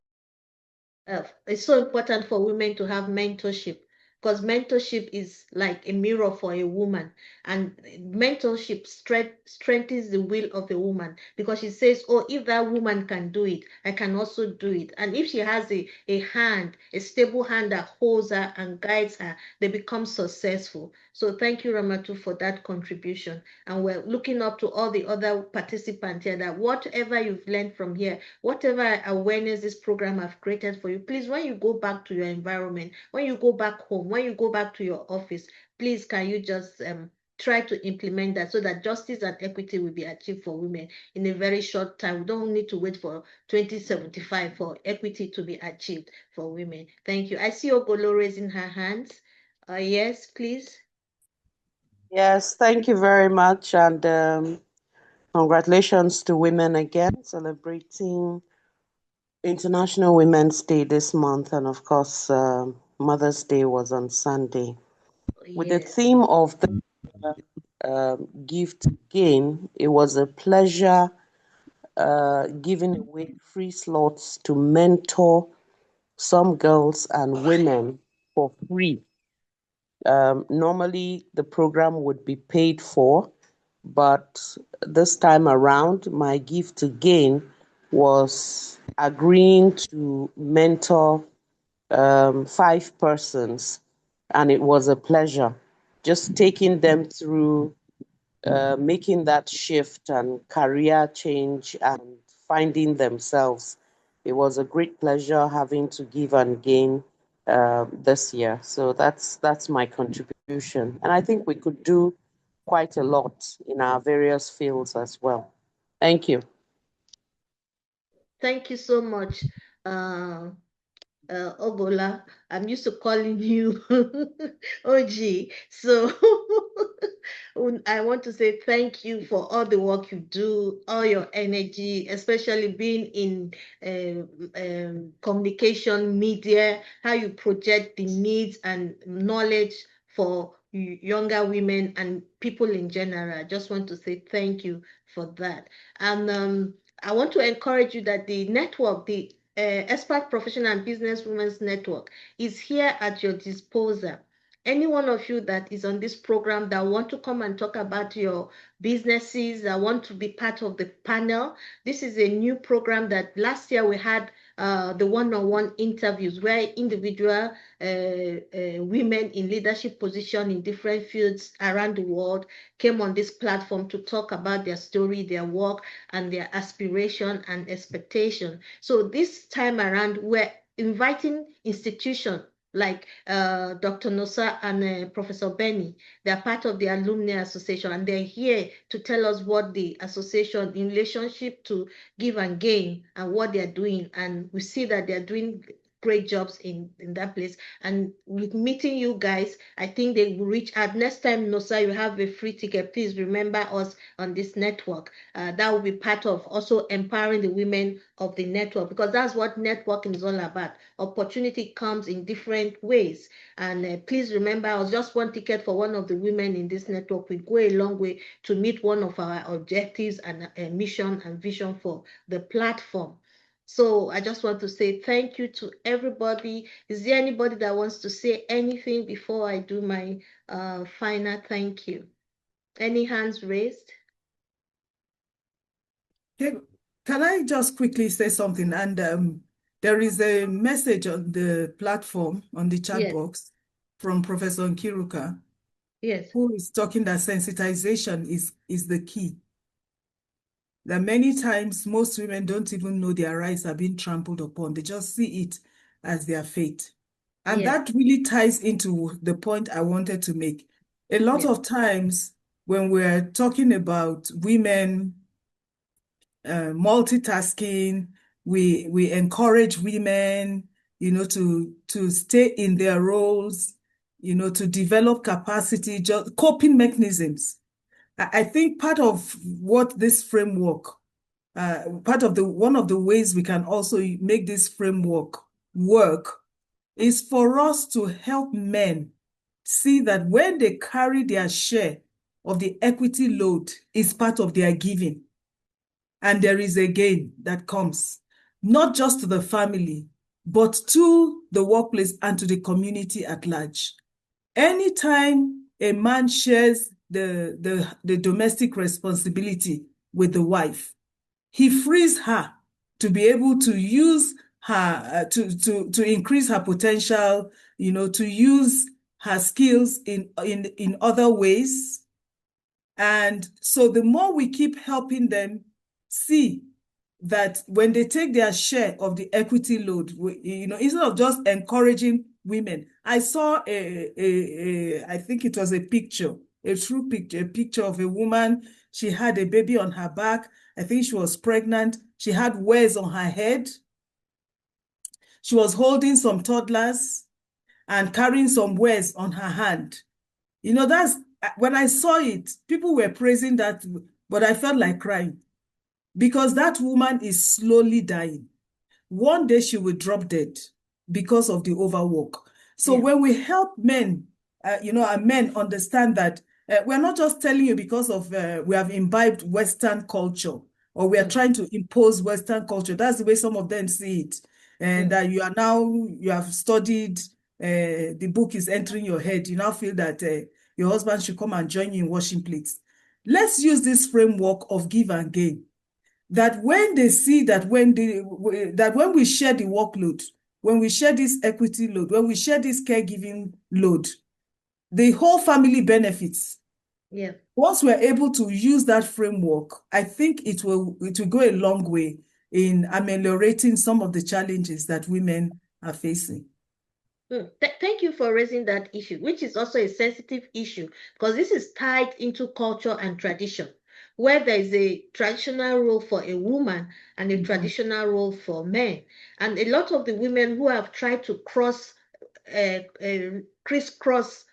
women to have mentorship, because mentorship is like a mirror for a woman, and mentorship strengthens the will of a woman, because she says, oh, if that woman can do it, I can also do it. And if she has a stable hand that holds her and guides her, they become successful. So thank you, Ramatu, for that contribution. And we're looking up to all the other participants here, that whatever you've learned from here, whatever awareness this program have created for you, please, when you go back to your environment, when you go back home, when you go back to your office, please, can you just try to implement that so that justice and equity will be achieved for women in a very short time. We don't need to wait for 2075 for equity to be achieved for women. Thank you. I see Ogolo raising her hands. Yes, please. Yes, thank you very much. And Congratulations to women again, celebrating International Women's Day this month. And of course, Mother's Day was on Sunday. With the Yes. theme of the gift gain, it was a pleasure giving away free slots to mentor some girls and women for free. Normally, the program would be paid for, but this time around, my gift to gain was agreeing to mentor 5 persons, and it was a pleasure just taking them through making that shift and career change and finding themselves. It was a great pleasure having to give and gain this year. So that's my contribution, and I think we could do quite a lot in our various fields as well. Thank you. Thank you so much, Ogola. I'm used to calling you OG. So I want to say thank you for all the work you do, all your energy, especially being in communication media, how you project the needs and knowledge for younger women and people in general. I just want to say thank you for that. And I want to encourage you that the network, the Expert Professional and Business Women's Network, is here at your disposal. Any one of you that is on this program that want to come and talk about your businesses, that want to be part of the panel, this is a new program that last year we had the one-on-one interviews where individual women in leadership position in different fields around the world came on this platform to talk about their story, their work, and their aspiration and expectation. So this time around, we're inviting institutions like Dr. Nosa and Professor Benny. They're part of the Alumni Association, and they're here to tell us what the association in relationship to give and gain and what they're doing. And we see that they're doing great jobs in that place. And with meeting you guys, I think they will reach out. Next time, Nosa, you have a free ticket. Please remember us on this network. That will be part of also empowering the women of the network, because that's what networking is all about. Opportunity comes in different ways. And please remember us, just one ticket for one of the women in this network will go a long way to meet one of our objectives and mission and vision for the platform. So I just want to say thank you to everybody. Is there anybody that wants to say anything before I do my final thank you? Any hands raised? Can I just quickly say something? And there is a message on the platform, on the chat Yes. box, from Professor Nkiruka, Yes. who is talking that sensitization is the key. That many times most women don't even know their rights are being trampled upon. They just see it as their fate. And Yes. that really ties into the point I wanted to make. A lot Yes. of times when we're talking about women multitasking, we encourage women, to stay in their roles, to develop capacity, just coping mechanisms. I think part of what this framework, one of the ways we can also make this framework work is for us to help men see that when they carry their share of the equity load is part of their giving. And there is a gain that comes, not just to the family, but to the workplace and to the community at large. Anytime a man shares the domestic responsibility with the wife, he frees her to be able to use her, to increase her potential, to use her skills in other ways. And so the more we keep helping them see that when they take their share of the equity load, instead of just encouraging women, I saw I think it was a picture, a picture of a woman. She had a baby on her back. I think she was pregnant. She had wears on her head. She was holding some toddlers and carrying some wears on her hand. That's when I saw it, people were praising that but I felt like crying because that woman is slowly dying. One day she will drop dead because of the overwork. So when we help men, and men understand that we're not just telling you because of we have imbibed Western culture or we are trying to impose Western culture. That's the way some of them see it. And that you have studied, the book is entering your head. You now feel that your husband should come and join you in washing plates. Let's use this framework of give and gain. That when they see that when we share the workload, when we share this equity load, when we share this caregiving load, the whole family benefits. Yeah. Once we're able to use that framework, I think it will go a long way in ameliorating some of the challenges that women are facing. Thank you for raising that issue, which is also a sensitive issue, because this is tied into culture and tradition, where there is a traditional role for a woman and a traditional role for men. And a lot of the women who have tried to crisscross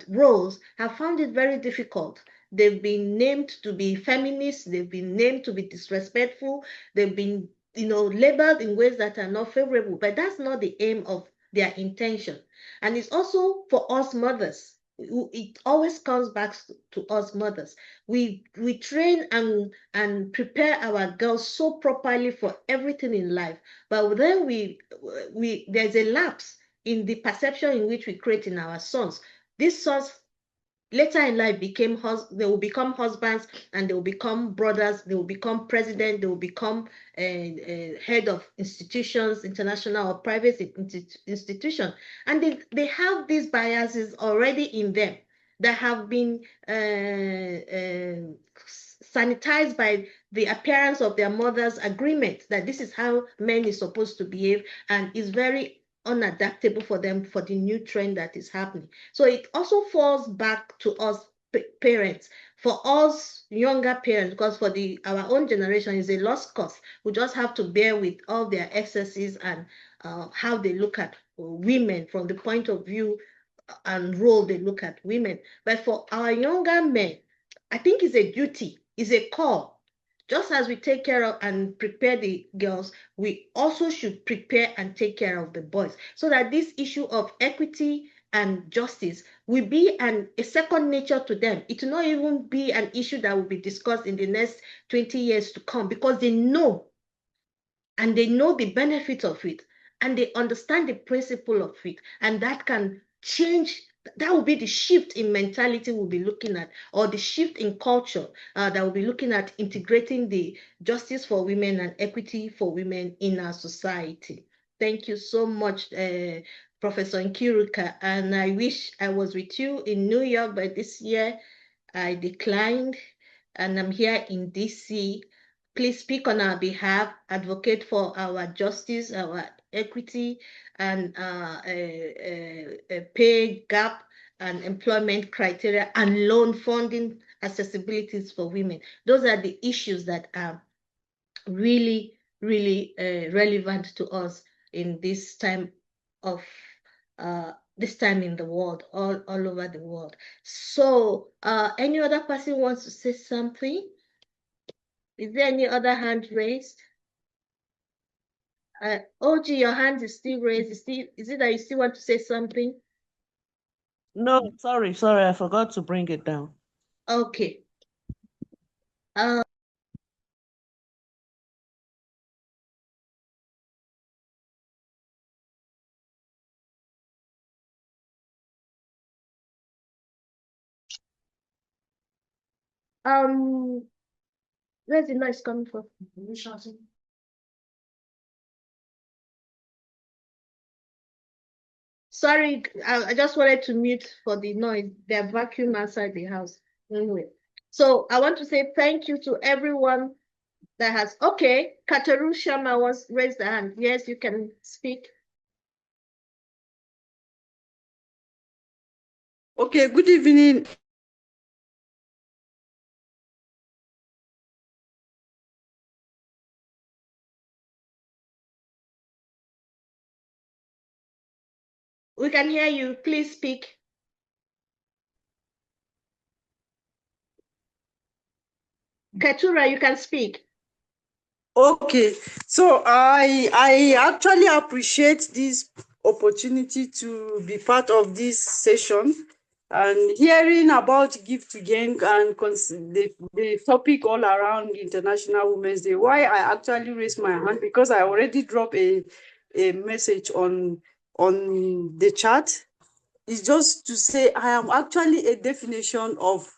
roles have found it very difficult. They've been named to be feminists, they've been named to be disrespectful, they've been labeled in ways that are not favorable, but that's not the aim of their intention. And it's also for us mothers. It always comes back to us mothers. We train and prepare our girls so properly for everything in life, but then there's a lapse in the perception in which we create in our sons. These sons later in life they will become husbands, and they will become brothers, they will become president, they will become head of institutions, international or private institution, and they have these biases already in them that have been sanitized by the appearance of their mother's agreement that this is how men is supposed to behave, and is very unadaptable for them for the new trend that is happening. So it also falls back to us parents, for us younger parents, because for our own generation is a lost cause. We just have to bear with all their excesses and how they look at women from the point of view and role they look at women. But for our younger men, I think it's a duty, it's a call. Just as we take care of and prepare the girls, we also should prepare and take care of the boys, so that this issue of equity and justice will be a second nature to them. It will not even be an issue that will be discussed in the next 20 years to come, because they know, and they know the benefits of it, and they understand the principle of it, and that can change. That will be the shift in mentality we'll be looking at, or the shift in culture that we'll be looking at, integrating the justice for women and equity for women in our society. Thank you so much, Professor Nkiruka, and I wish I was with you in New York, but this year I declined, and I'm here in DC. Please speak on our behalf, advocate for our justice, our equity, and a pay gap and employment criteria and loan funding accessibilities for women. Those are the issues that are really, really relevant to us in this time in the world, all over the world. So any other person wants to say something? Is there any other hand raised? OG, your hand is still raised. Is it that you still want to say something? No, sorry, I forgot to bring it down. Okay. Where's the noise coming from? Sorry, I just wanted to mute for the noise. There's vacuum outside the house. Anyway, so I want to say thank you to everyone that has. Okay, Kataru Sharma was raised the hand. Yes, you can speak. Okay, good evening. We can hear you. Please speak. Keturah, you can speak. Okay, so I actually appreciate this opportunity to be part of this session and hearing about Give to Gain and the topic all around International Women's Day. Why I actually raised my hand, because I already dropped a message on the chat. It's just to say I am actually a definition of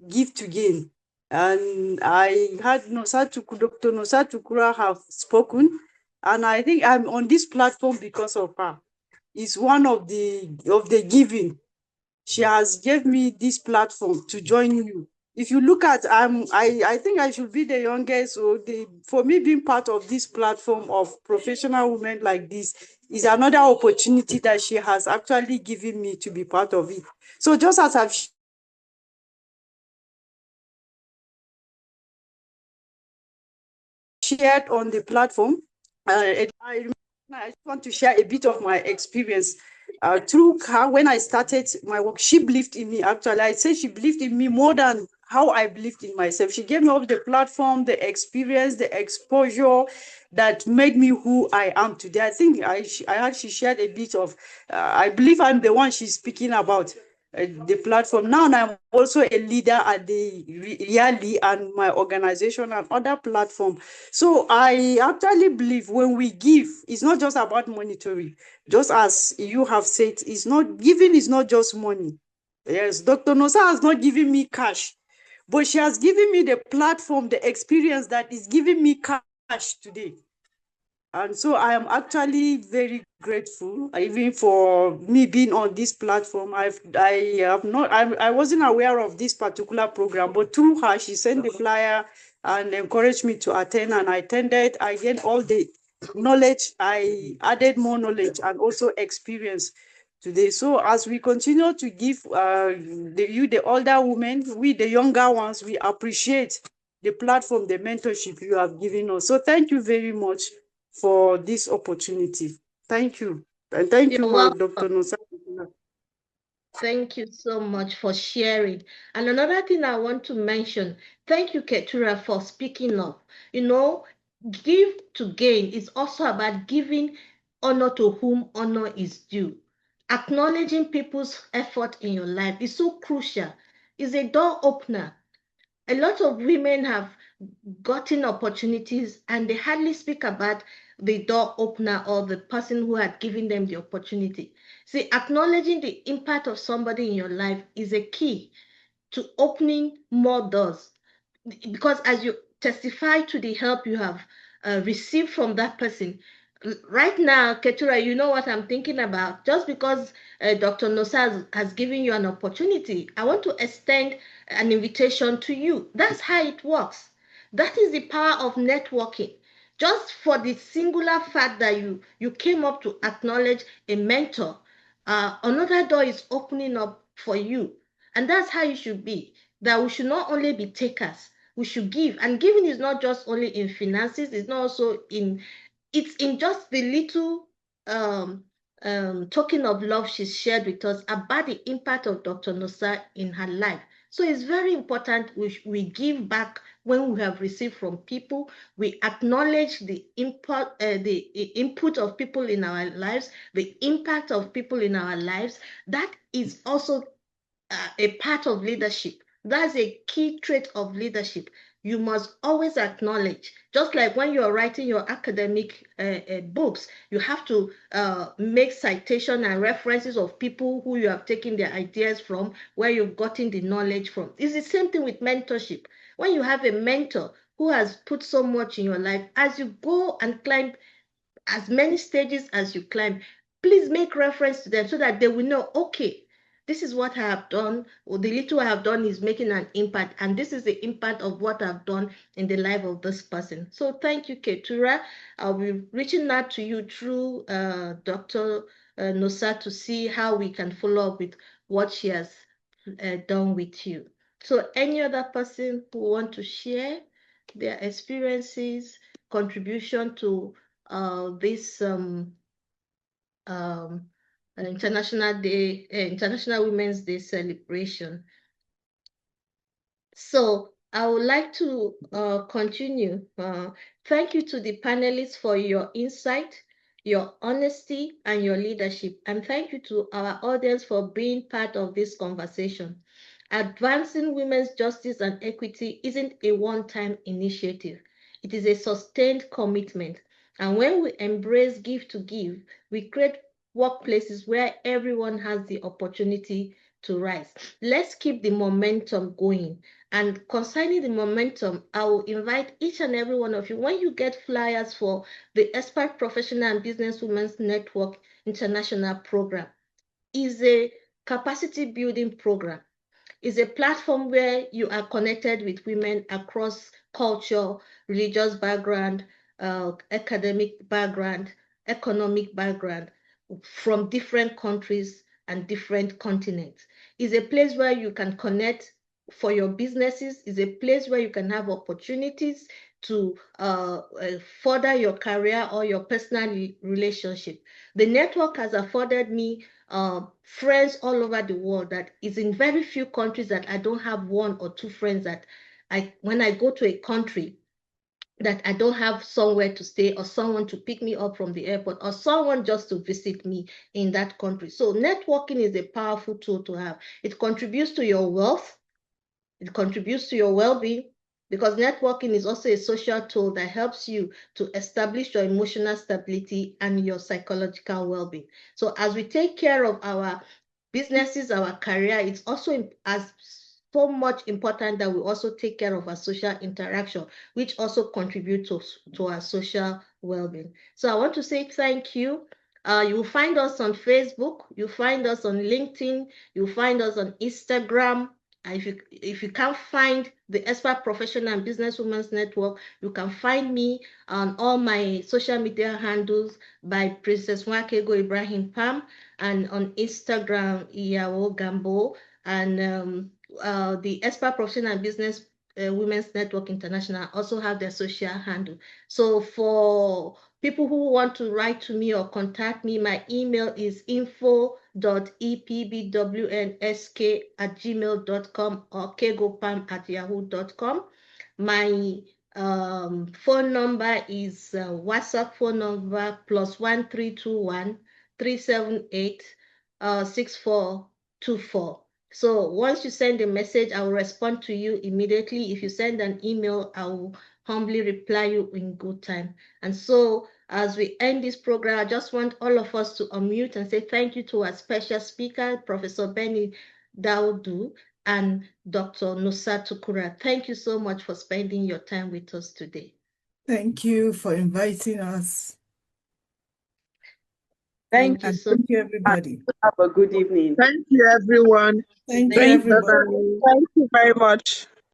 give to gain. And I had Dr. Nosa Tukura have spoken, and I think I'm on this platform because of her. It's one of the giving. She has gave me this platform to join you. If you look at, I think I should be the youngest. So for me, being part of this platform of professional women like this is another opportunity that she has actually given me to be part of it. So just as I've shared on the platform, I just want to share a bit of my experience. Through her, when I started my work, she believed in me. Actually, I say she believed in me more than how I believed in myself. She gave me all the platform, the experience, the exposure that made me who I am today. I think she shared a bit of, I believe I'm the one she's speaking about. The platform. Now I'm also a leader at the Yali and my organization and other platform. So I actually believe when we give, it's not just about monetary. Just as you have said, it's not giving is not just money. Yes, Dr. Nosa has not given me cash, but she has given me the platform, the experience that is giving me cash today. And so I am actually very grateful, even for me being on this platform. I wasn't aware of this particular program, but through her, she sent the flyer and encouraged me to attend, and I attended. I gained all the knowledge. I added more knowledge and also experience today. So as we continue to give the older women, we the younger ones, we appreciate the platform, the mentorship you have given us. So thank you very much for this opportunity. Thank you. And thank you, Dr. Nosa. Thank you so much for sharing. And another thing I want to mention, thank you, Keturah, for speaking up. Give to gain is also about giving honor to whom honor is due. Acknowledging people's effort in your life is so crucial. It's a door opener. A lot of women have gotten opportunities and they hardly speak about the door opener or the person who had given them the opportunity. See, acknowledging the impact of somebody in your life is a key to opening more doors. Because as you testify to the help you have received from that person, right now, Keturah, you know what I'm thinking about. Just because Dr. Nosa has given you an opportunity, I want to extend an invitation to you. That's how it works. That is the power of networking. Just for the singular fact that you came up to acknowledge a mentor, another door is opening up for you. And that's how it should be. That we should not only be takers, we should give. And giving is not just only in finances, it's not also it's in just the little token of love she shared with us about the impact of Dr. Nosa in her life. So it's very important we give back when we have received from people. We acknowledge the input of people in our lives, the impact of people in our lives. That is also a part of leadership. That's a key trait of leadership. You must always acknowledge, just like when you're writing your academic books, you have to make citation and references of people who you have taken their ideas from, where you've gotten the knowledge from. It's the same thing with mentorship. When you have a mentor who has put so much in your life, as you go and climb as many stages as you climb, please make reference to them so that they will know, okay, this is what I have done, or the little I have done is making an impact, and this is the impact of what I've done in the life of this person. So thank you, Keturah. I'll be reaching out to you through Dr. Nosa to see how we can follow up with what she has done with you. So any other person who want to share their experiences, contribution to this International Women's Day celebration. So I would like to continue. Thank you to the panelists for your insight, your honesty, and your leadership. And thank you to our audience for being part of this conversation. Advancing women's justice and equity isn't a one-time initiative. It is a sustained commitment. And when we embrace give to give, we create workplaces where everyone has the opportunity to rise. Let's keep the momentum going. And concerning the momentum, I will invite each and every one of you, when you get flyers for the Expert Professional and Business Women's Network International Program, is a capacity building program. It's a platform where you are connected with women across culture, religious background, academic background, economic background, from different countries and different continents. It's a place where you can connect for your businesses. It's a place where you can have opportunities to further your career or your personal relationship. The network has afforded me friends all over the world that is in very few countries that I don't have one or two friends that when I go to a country that I don't have somewhere to stay or someone to pick me up from the airport or someone just to visit me in that country. So networking is a powerful tool to have. It contributes to your wealth. It contributes to your well-being, because networking is also a social tool that helps you to establish your emotional stability and your psychological well-being. So as we take care of our businesses, our career, it's also as so much important that we also take care of our social interaction, which also contributes to our social well-being. So I want to say thank you. You will find us on Facebook, you find us on LinkedIn, you find us on Instagram. If you can't find the Expert Professional and Business Women's Network, you can find me on all my social media handles by Princess Nwakego Ibrahim-Pam, and on Instagram, Iyawo Gambo, and the Expert Professional and Business Women's Network International also have their social handle. So for people who want to write to me or contact me, my email is info.epbwnsk@gmail.com or kegopam@yahoo.com. My phone number is WhatsApp phone number +1 321 378 6424. So once you send a message, I will respond to you immediately. If you send an email, I will humbly reply you in good time. And so as we end this program, I just want all of us to unmute and say thank you to our special speaker, Professor Daudu and Dr. Nosa Tukura. Thank you so much for spending your time with us today. Thank you for inviting us. Thank you you. so Thank you, everybody. Have a good evening. Thank you, everyone. Thank you, Thank everybody. you. Thank you very much.